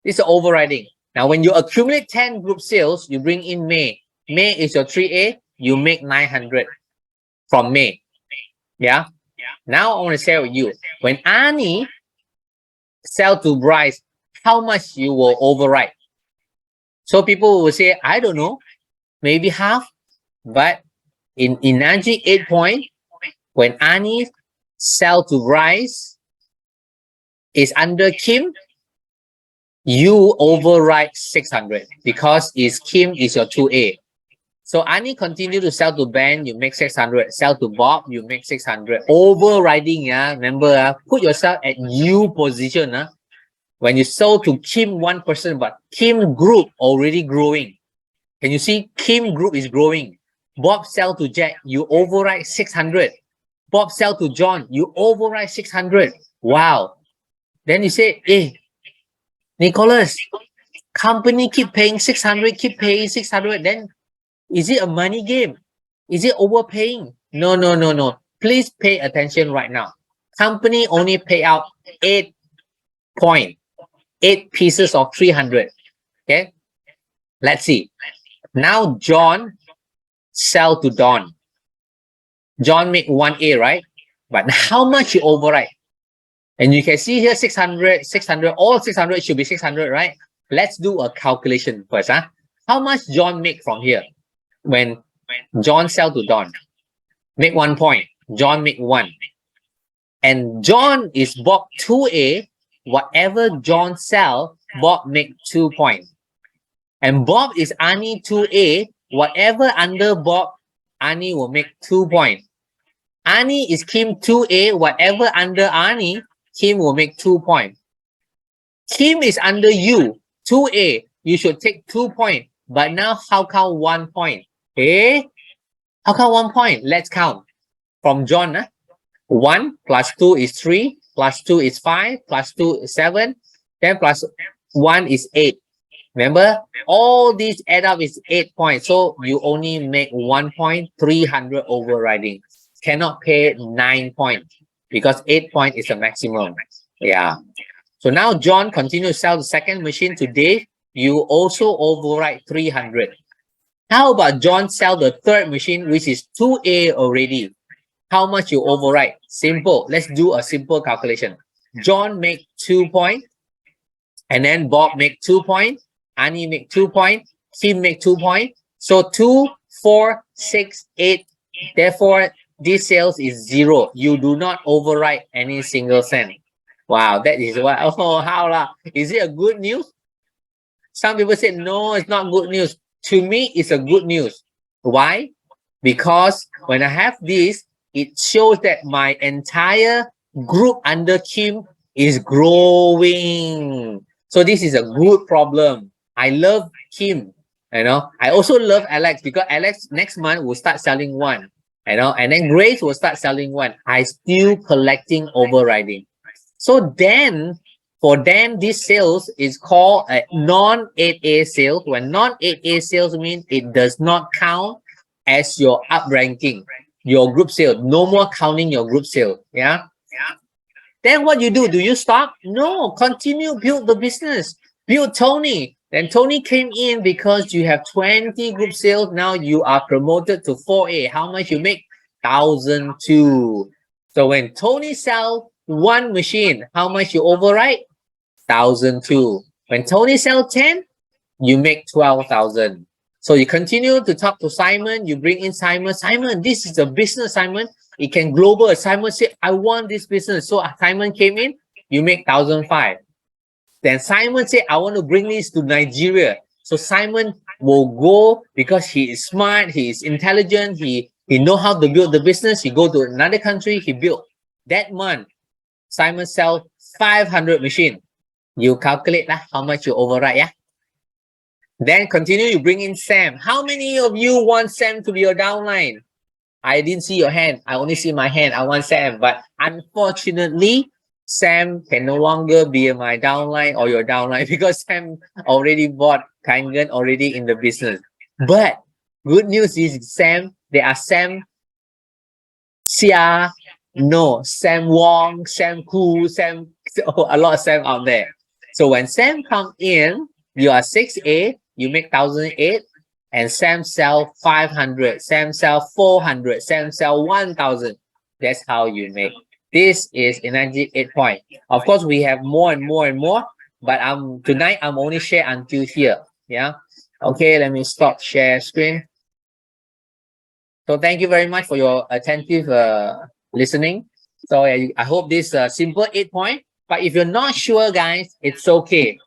It's overriding. Now, when you accumulate 10 group sales, you bring in May. May is your 3A. You make 900 from May. Yeah. Now I want to share with you. When Ani sell to Bryce, how much you will override? So people will say, I don't know, maybe half. But in Enagic 8 point, when Ani sell to Bryce is under Kim, you override 600 because Kim is your 2A. So Ani continue to sell to Ben, you make 600. Sell to Bob, you make 600. Overriding, remember, put yourself at U position. When you sold to Kim 1%, but Kim group already growing. Can you see Kim group is growing? Bob sell to Jack, you override 600. Bob sell to John, you override 600. Wow. Then you say, hey, Nicholas, company keep paying 600, keep paying 600. Then is it a money game? Is it overpaying? No. Please pay attention right now. Company only pay out 8 pieces of 300. Okay. Let's see. Now John sell to Don. John make 1A, right? But how much you override? And you can see here 600, all 600 should be 600, right? Let's do a calculation first. How much John make from here? When John sell to Don, make 1 point. John make 1. And John is Bob 2A. Whatever John sell, Bob make 2 points. And Bob is Ani 2A. Whatever under Bob, Ani will make 2 points. Ani is Kim 2A. Whatever under Ani, Kim will make 2 points. Kim is under you, 2A. You should take 2 points. But now, how come 1 point? Okay? How come 1 point? Let's count. From John, 1 plus 2 is 3, plus 2 is 5, plus 2 is 7, then plus 1 is 8. Remember, all these add up is 8 points. So you only make 1 point, 300 overriding. Cannot pay 9 points because 8 points is the maximum. Yeah. So now John continues to sell the second machine to Dave. You also override 300. How about John sell the third machine, which is 2A already? How much you override? Simple. Let's do a simple calculation. John make 2 points. And then Bob make 2 points. Ani make 2 points. Kim make 2 points. So 2, 4, 6, 8. Therefore, this sales is 0. You do not override any single cent. Wow, that is what. Oh, how lah? Is it a good news? Some people say, no, it's not good news. To me, it's a good news. Why? Because when I have this, it shows that my entire group under Kim is growing. So this is a good problem. I love Kim. I also love Alex because Alex next month will start selling 1. And then Grace will start selling 1. I still collecting overriding. So then, for them, this sales is called a non-8A sales. When non-8A sales means it does not count as your up ranking, your group sale. No more counting your group sale. Yeah. Then what you do? Do you stop? No, continue, build the business. Build Tony. Then Tony came in because you have 20 group sales. Now you are promoted to 4A. How much you make? 1,002. So when Tony sell 1 machine, how much you override? 1,002. When Tony sell 10, you make 12,000. So you continue to talk to Simon. You bring in Simon. Simon, this is a business, Simon. It can global. Simon said, I want this business. So Simon came in, you make 1,005. Then Simon said, I want to bring this to Nigeria. So Simon will go because he is smart, he is intelligent, he know how to build the business. He go to another country, he built. That month, Simon sell 500 machines. You calculate how much you override, yeah? Then continue, you bring in Sam. How many of you want Sam to be your downline? I didn't see your hand. I only see my hand. I want Sam. But unfortunately, Sam can no longer be my downline or your downline because Sam already bought Kangen already in the business. But good news is there are Sam Xia, Sam Wong, Sam Koo, a lot of Sam out there. So when Sam come in, you are 6A, you make 1,008, and Sam sell 500, Sam sell 400, Sam sell 1,000. That's how you make This is Enagic 8 point. Of course, we have more and more and more, but tonight I'm only share until here. Yeah. Okay, let me stop share screen. So thank you very much for your attentive listening. So I hope this simple 8 point. But if you're not sure, guys, it's okay.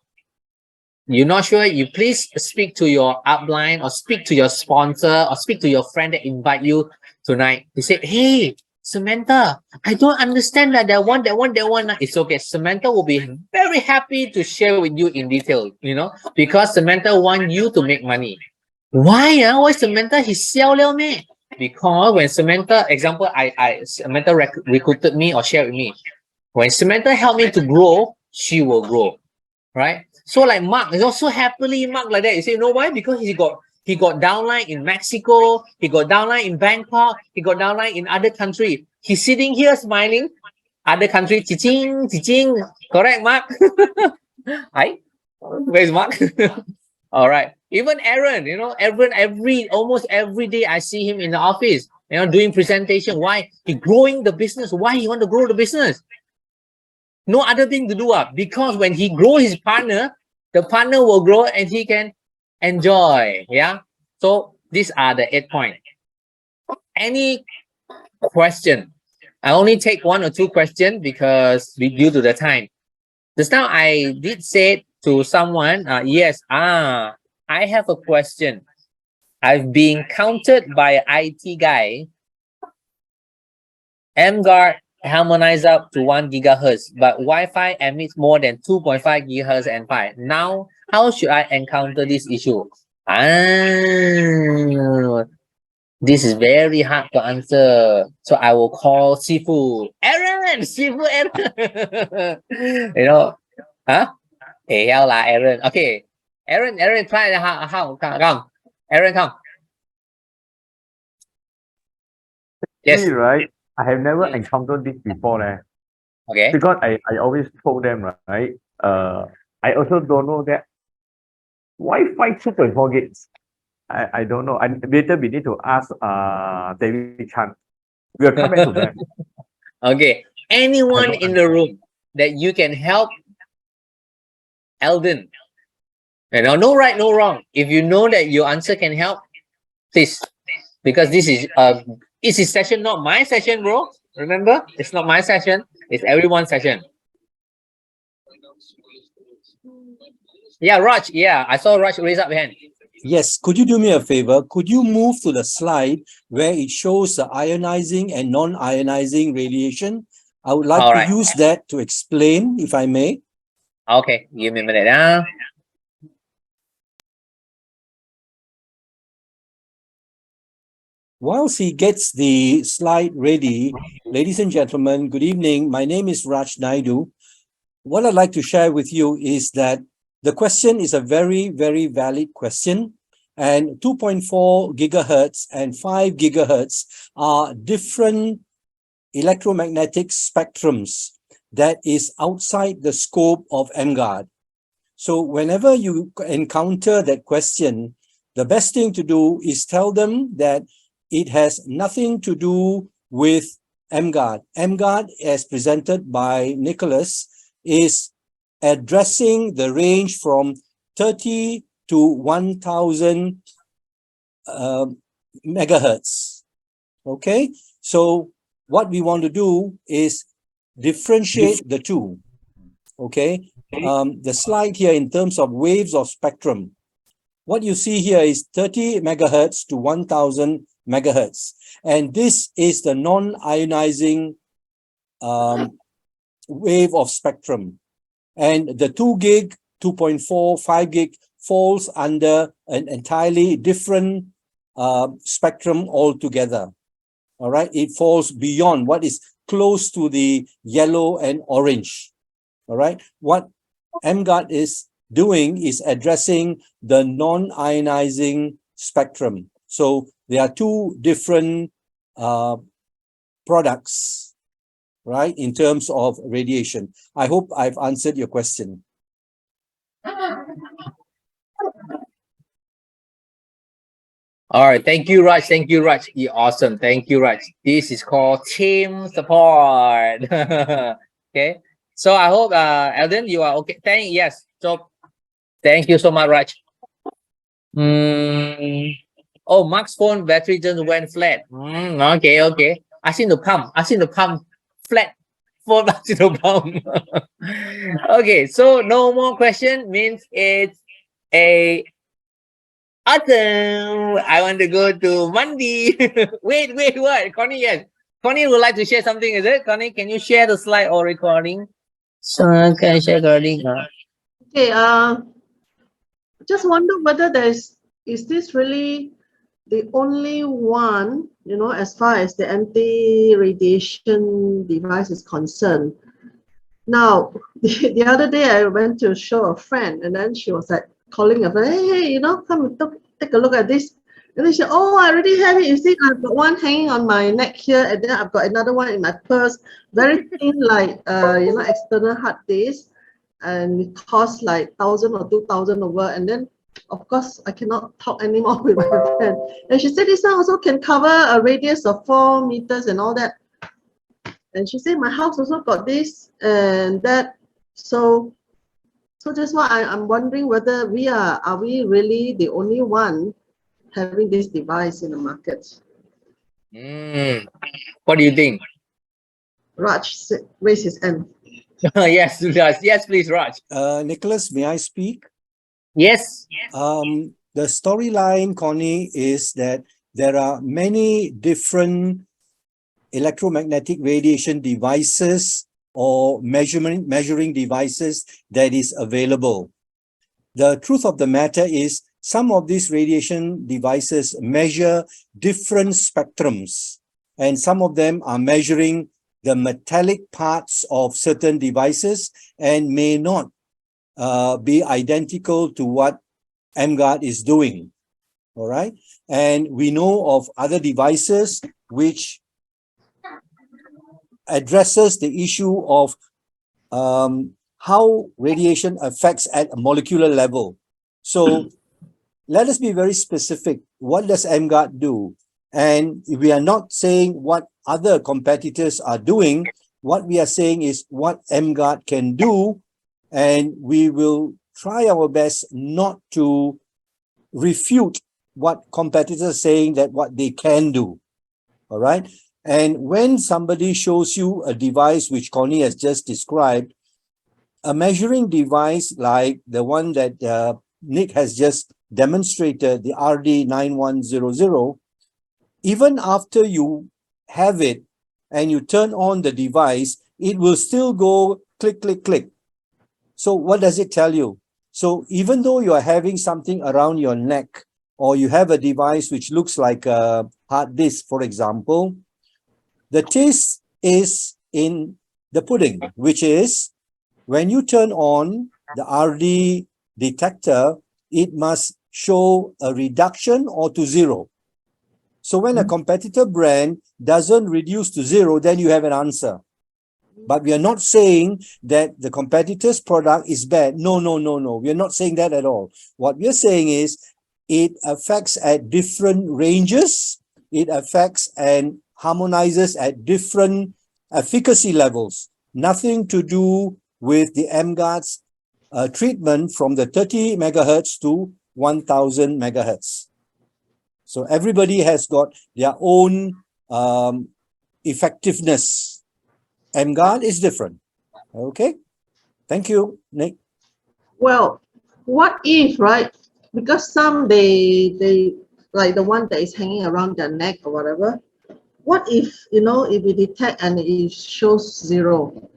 You're not sure, you please speak to your upline or speak to your sponsor or speak to your friend that invite you tonight. They say, hey, Samantha, I don't understand that one. It's okay. Samantha will be very happy to share with you in detail, because Samantha want you to make money. Why? Why Samantha? He sell me. Because when Samantha, example, Samantha recruited me or shared with me. When Samantha helped me to grow, she will grow. Right? So like Mark is also happily Mark like that. You say, you know why? Because he got downline in Mexico, he got downline in Bangkok, he got downline in other country. He's sitting here smiling, other country, ching. Correct, Mark? Hi, where's Mark? All right. Even Aaron, almost every day I see him in the office, doing presentation. Why? He growing the business. Why he want to grow the business? No other thing to do because when he grow his partner, the partner will grow and he can enjoy. Yeah. So these are the 8 points. Any question? I only take 1 or 2 questions because due to the time. Just now I did say to someone, yes, I have a question. I've been counted by IT guy. emGuarde harmonize up to 1 gigahertz, but Wi-Fi emits more than 2.5 gigahertz and 5. Now, how should I encounter this issue? This is very hard to answer. So I will call Sifu. Aaron! Sifu Aaron! Huh? Hey, hell lah, Aaron. Okay. Aaron, try how? Come. Aaron, come. Yes. Me, right? I have never encountered this before, Okay. because I always told them, right? I also don't know that Wi-Fi 2.4 gigs. I don't know. And later we need to ask David Chan. We'll come back to that. Okay. Anyone in the room that you can help Eldon? No right, no wrong. If you know that your answer can help, please. Because this is his session, not my session, bro. Remember? It's not my session. It's everyone's session. Yeah, Raj. Yeah, I saw Raj raise up hand. Yes, could you do me a favor? Could you move to the slide where it shows the ionizing and non-ionizing radiation? I would like to use that to explain, if I may. Okay, give me a minute. Whilst he gets the slide ready, ladies and gentlemen, good evening. My name is Raj Naidu. What I'd like to share with you is that the question is a very, very valid question. And 2.4 gigahertz and 5 gigahertz are different electromagnetic spectrums that is outside the scope of emGuarde. So whenever you encounter that question, the best thing to do is tell them that it has nothing to do with emGuarde. emGuarde, as presented by Nicholas, is addressing the range from 30 to 1000 megahertz. Okay, so what we want to do is differentiate the two. Okay, the slide here in terms of waves of spectrum. What you see here is 30 megahertz to 1000 megahertz. And this is the non-ionizing wave of spectrum. And the 2 gig, 2.4, 5 gig falls under an entirely different spectrum altogether. All right, it falls beyond what is close to the yellow and orange. All right, what emGuarde is doing is addressing the non-ionizing spectrum. So there are 2 different products, right, in terms of radiation. I hope I've answered your question. All right, thank you, Raj. Thank you, Raj. You're awesome. Thank you, Raj. This is called team support. Okay. So I hope Eldon, you are okay. Yes. So thank you so much, Raj. Oh, Mark's phone battery just went flat. Okay, okay. Ask him to pump. Ask him to pump flat. Phone battery to pump. Okay, so no more question means it's a awesome. I want to go to Monday. Wait, what? Connie, yes. Connie would like to share something, is it? Connie, can you share the slide or recording? So can I share recording? Okay, just wonder whether is this really the only one, you know, as far as the anti-radiation device is concerned. Now, the other day I went to show a friend, and then she was like calling a friend, hey, you know, come take a look at this. And then she said, oh, I already have it. You see, I've got one hanging on my neck here, and then I've got another one in my purse, very thin, like you know, external hard disk, and it costs like 1,000 or 2,000 over. And then, of course, I cannot talk anymore with my friend. And she said, this one also can cover a radius of 4 meters and all that. And she said, my house also got this and that. So that's why I'm wondering whether are we really the only one having this device in the market? What do you think? Raj raise his hand. Yes, please, Raj. Nicholas, may I speak? Yes. The storyline, Connie, is that there are many different electromagnetic radiation devices or measuring devices that is available. The truth of the matter is some of these radiation devices measure different spectrums, and some of them are measuring the metallic parts of certain devices and may not be identical to what emGuarde is doing. All right. And we know of other devices which addresses the issue of how radiation affects at a molecular level. So let us be very specific. What does emGuarde do? And we are not saying what other competitors are doing. What we are saying is what emGuarde can do, and we will try our best not to refute what competitors are saying that what they can do. All right. And when somebody shows you a device which Connie has just described, a measuring device like the one that Nick has just demonstrated, the RD9100, even after you have it and you turn on the device, it will still go click, click, click. So what does it tell you? So even though you are having something around your neck, or you have a device which looks like a hard disk, for example, the taste is in the pudding, which is when you turn on the RD detector, it must show a reduction or to zero. So when a competitor brand doesn't reduce to zero, then you have an answer. But we are not saying that the competitor's product is bad. No. We are not saying that at all. What we are saying is it affects at different ranges. It affects and harmonizes at different efficacy levels. Nothing to do with the emGuarde's treatment from the 30 megahertz to 1000 megahertz. So everybody has got their own effectiveness. emGuarde is different. Okay. Thank you, Nick. Well, what if, right? Because some they like the one that is hanging around their neck or whatever. What if, you know, if we detect and it shows zero?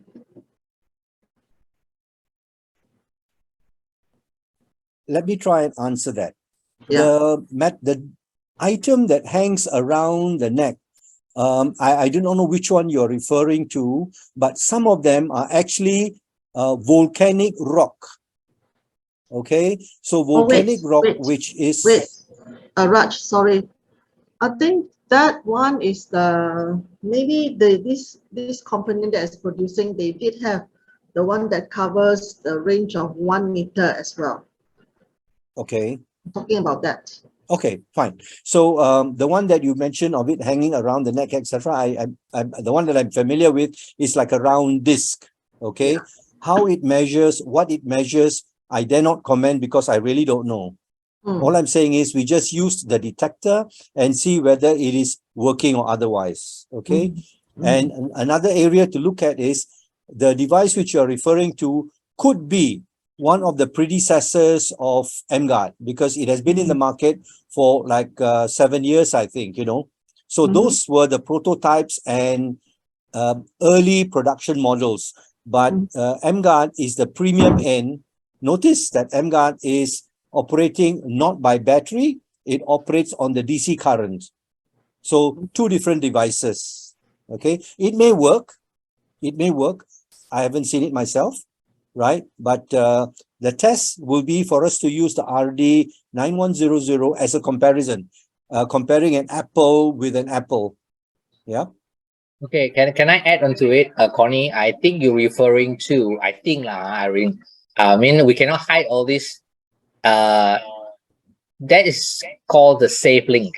Let me try and answer that. Yeah. The item that hangs around the neck, I do not know which one you're referring to, but some of them are actually volcanic rock. Okay, so volcanic rock, which is... Raj, sorry. I think that one is maybe this company that is producing, they did have the one that covers the range of 1 meter as well. Okay. I'm talking about that. Okay, fine. So the one that you mentioned of it hanging around the neck, etc. I'm the one that I'm familiar with is like a round disc. Okay, how it measures, what it measures, I dare not comment because I really don't know. All I'm saying is we just use the detector and see whether it is working or otherwise. Okay, and another area to look at is the device which you're referring to could be one of the predecessors of emGuarde because it has been in the market for like 7 years, I think, you know. So those were the prototypes and early production models. But emGuarde is the premium end. Notice that emGuarde is operating not by battery, it operates on the DC current. So two different devices. Okay, it may work. I haven't seen it myself, right? But the test will be for us to use the RD9100 as a comparison, comparing an apple with an apple. Yeah. Okay, can I add on to it, Connie? I think you're referring to, I mean, we cannot hide all this. That is called the SafeLink.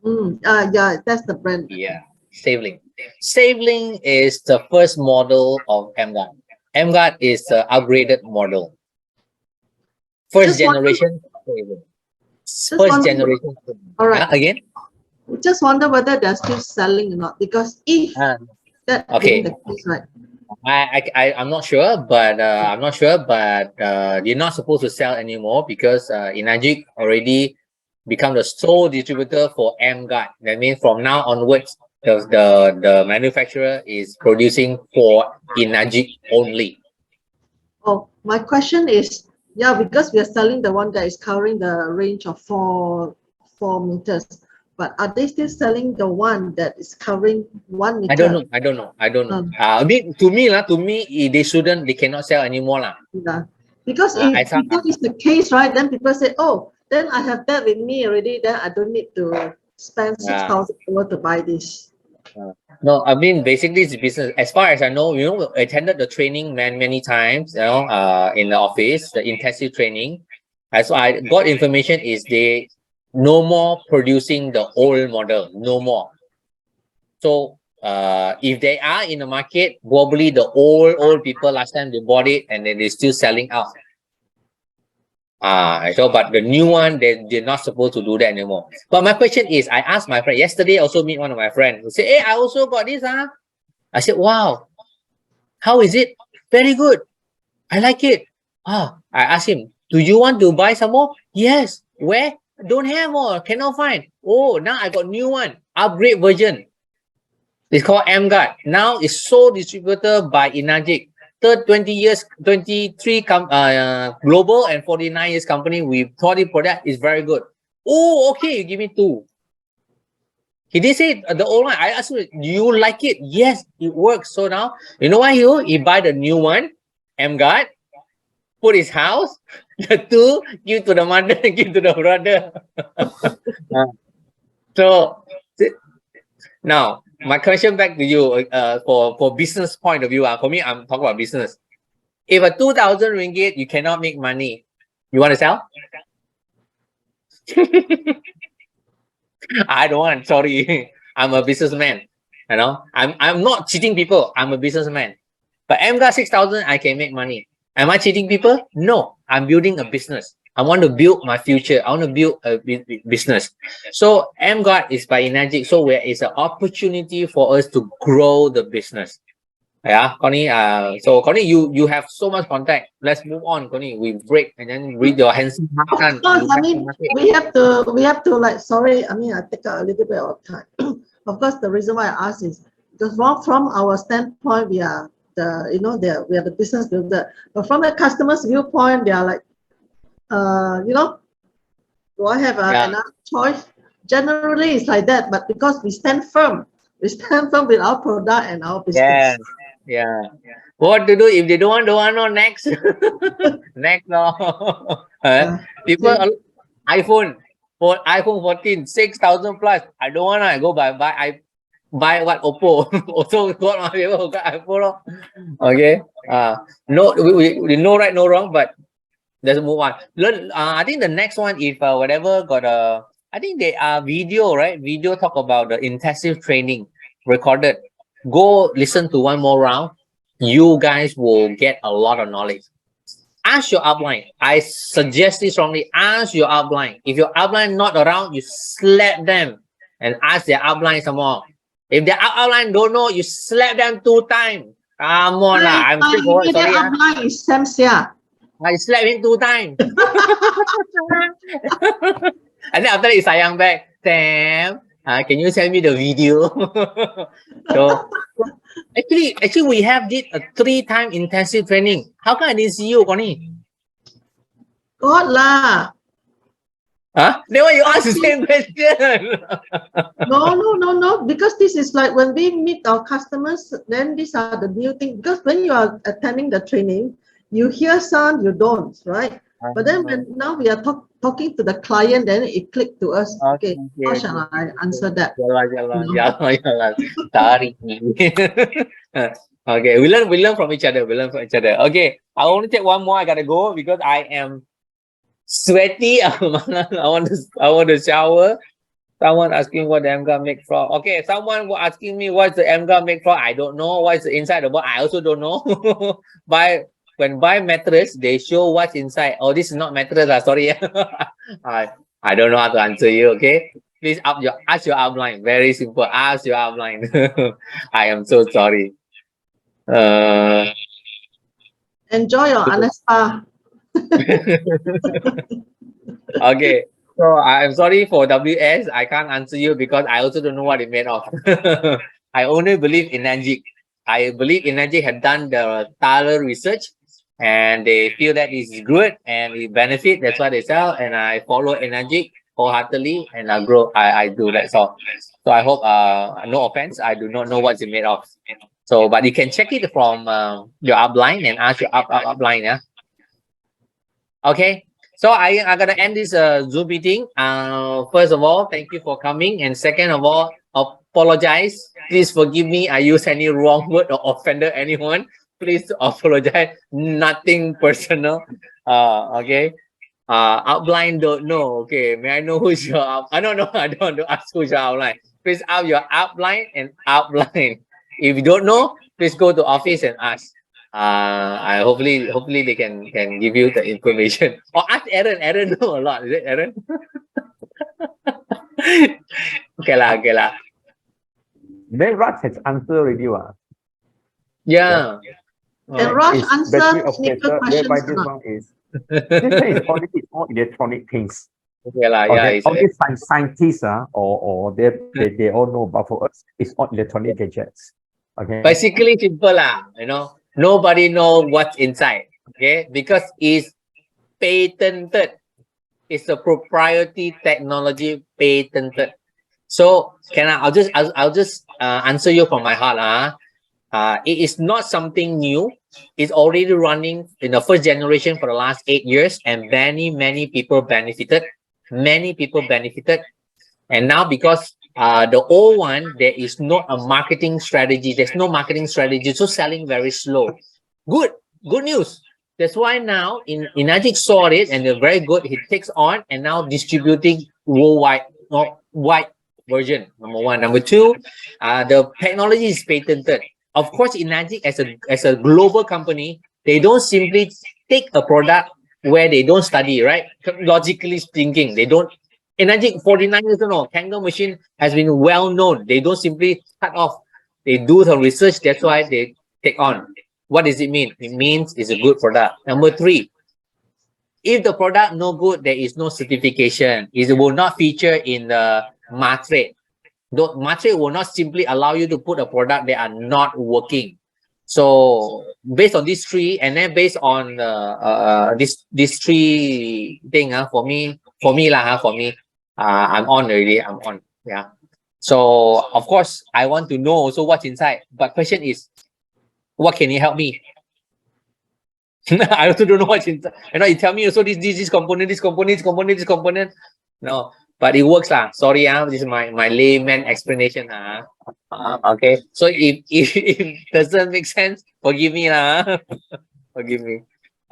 Yeah, that's the brand. Yeah, SafeLink. SafeLink is the first model of emGuarde. emGuarde is the upgraded model. First Just wonder- generation SafeLink. Just First wonder- generation. All right. Again? Just wonder whether they're still selling or not, because if that Okay. being the case, right? I'm not sure, but you're not supposed to sell anymore because Enagic already become the sole distributor for emGuarde. That means from now onwards, the manufacturer is producing for Enagic only. Oh, my question is, yeah, because we are selling the one that is covering the range of 4 meters, but are they still selling the one that is covering 1 meter? I don't know. I mean, to me, they cannot sell anymore lah. Yeah, because if that is the case, right, then people say, oh, then I have that with me already, then I don't need to spend 6,000 to buy this. No, I mean, basically it's business. As far as I know, I attended the training many times, in the office, the intensive training. As I got information is they no more producing the old model, no more. So if they are in the market, probably the old people last time they bought it and then they're still selling out. So but the new one, they're not supposed to do that anymore. But my question is, I asked my friend yesterday, also meet one of my friends who said, hey, I also got this. I said, wow, how is it? Very good. I like it. I asked him, do you want to buy some more? Yes. Where? Don't have more. Cannot find. Oh, now I got new one. Upgrade version. It's called emGuarde. Now it's sole distributor by Enagic. 20 years, 23 global and 49 years company. We thought the product is very good. Oh, okay, you give me 2. He did say the old one. I asked him, do you like it? Yes, it works. So now, you know what he buy the new one, emGuarde, put his house, the 2, give to the mother, give to the brother. So now, my question back to you, for business point of view, for me, I'm talking about business. If a 2,000 ringgit, you cannot make money, you want to sell? I don't want, sorry. I'm a businessman, I'm not cheating people. I'm a businessman. But emGuarde 6,000, I can make money. Am I cheating people? No, I'm building a business. I want to build my future. I want to build a business. So emGuarde is by Enagic. So where is an opportunity for us to grow the business. Yeah, Connie. So Connie, you have so much contact. Let's move on, Connie. We break and then read your hands. Of course, I mean, we have to like, sorry, I mean, I take a little bit of time. Of course, the reason why I ask is because from our standpoint, we are we are the business builder. But from the customer's viewpoint, they are like, do I have another choice? Generally, it's like that. But because we stand firm with our product and our business. Yeah. What to do if they don't want no next? Next, no. People iPhone 14, 6,000 plus. I don't want to go buy what Oppo. Also got people got iPhone. Okay. No, we no right, no wrong, but let's move on. I think the next one, if whatever got I think they are video, right? Video talk about the intensive training recorded. Go listen to one more round. You guys will get a lot of knowledge. Ask your upline. I suggest this strongly. Ask your upline. If your upline not around, you slap them and ask their upline some more. If their upline don't know, you slap them 2 times. Come on, lah. I'm straightforward. Sorry, upline is Sam Sia. I slap him 2 times. And then after that, it's sayang back. Sam, can you send me the video? So actually, we have did a 3-time intensive training. How come I didn't see you, Connie? God lah. Huh? Then why you ask the same question? No. Because this is like when we meet our customers, then these are the new things. Because when you are attending the training, you hear some, you don't, right? But then when now we are talking to the client, then it clicked to us. Okay, how shall I answer that? Yalah. Sorry. Okay, we learn from each other. Okay, I only take one more. I gotta go because I am sweaty. I want to shower. Someone asking what the emGuarde make from. Okay, someone was asking me what's the emGuarde make from. I don't know what's the inside of the box. I also don't know. When buy mattress, they show what's inside. Oh, this is not mattress. Sorry. I don't know how to answer you. Okay, please ask your upline. Very simple. Ask your upline. I am so sorry. Enjoy your Anespa. Okay, so I'm sorry for WS. I can't answer you because I also don't know what it made of. I only believe in Enagic. I believe Enagic had done the thorough research and they feel that it's good and it benefit. That's why they sell. And I follow Enagic wholeheartedly and I grow. I do that. So I hope, no offense, I do not know what's it made of. So, but you can check it from your upline and ask your upline. Yeah. Okay. So I'm gonna end this Zoom meeting. First of all, thank you for coming, and second of all, apologize. Please forgive me. I used any wrong word or offended anyone. Please apologize. Nothing personal. Okay. Outline don't know. Okay. May I know who's your I don't know. I don't want to ask who's your outline. Please ask your upline and upline. If you don't know, please go to office and ask. I hopefully they can give you the information. Or ask Aaron. Aaron know a lot. Is it Aaron? Okay lah. Then Raj has answered already. Yeah. And Raj answer technical questions. Whereby this one is only all electronic things. Okay lah. Okay. Yeah. All these scientists or they all know, but for us, it's all electronic gadgets. Okay. Basically simple lah. Nobody know what's inside. Okay, because it's patented. It's a proprietary technology patented. So I'll just answer you from my heart. It is not something new. It's already running in the first generation for the last 8 years, and many people benefited. And now because the old one, there is not a marketing strategy. There's no marketing strategy, so selling very slow. Good news. That's why now Enagic saw it and they're very good. It takes on and now distributing worldwide, wide version. Number one. Number two, the technology is patented. Of course, Enagic as a global company, they don't simply take a product where they don't study, right? Logically thinking, they don't. Enagic 49 years old, Kangaroo machine has been well known. They don't simply cut off. They do some research. That's why they take on. What does it mean? It means it's a good product. Number three, if the product no good, there is no certification. It will not feature in the Matrix. Matrix will not simply allow you to put a product that are not working. So based on these three, and then based on this three thing, for me, I'm on already. I'm on. Yeah. So of course, I want to know also what's inside. But question is, what can you help me? I also don't know what's inside. You tell me also this component. No, but it works lah. Sorry, this is my layman explanation. Okay. So if it doesn't make sense, forgive me lah. Forgive me.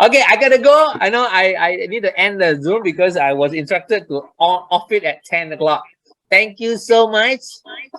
Okay, I gotta go. I know I need to end the Zoom because I was instructed to off it at 10 o'clock. Thank you so much.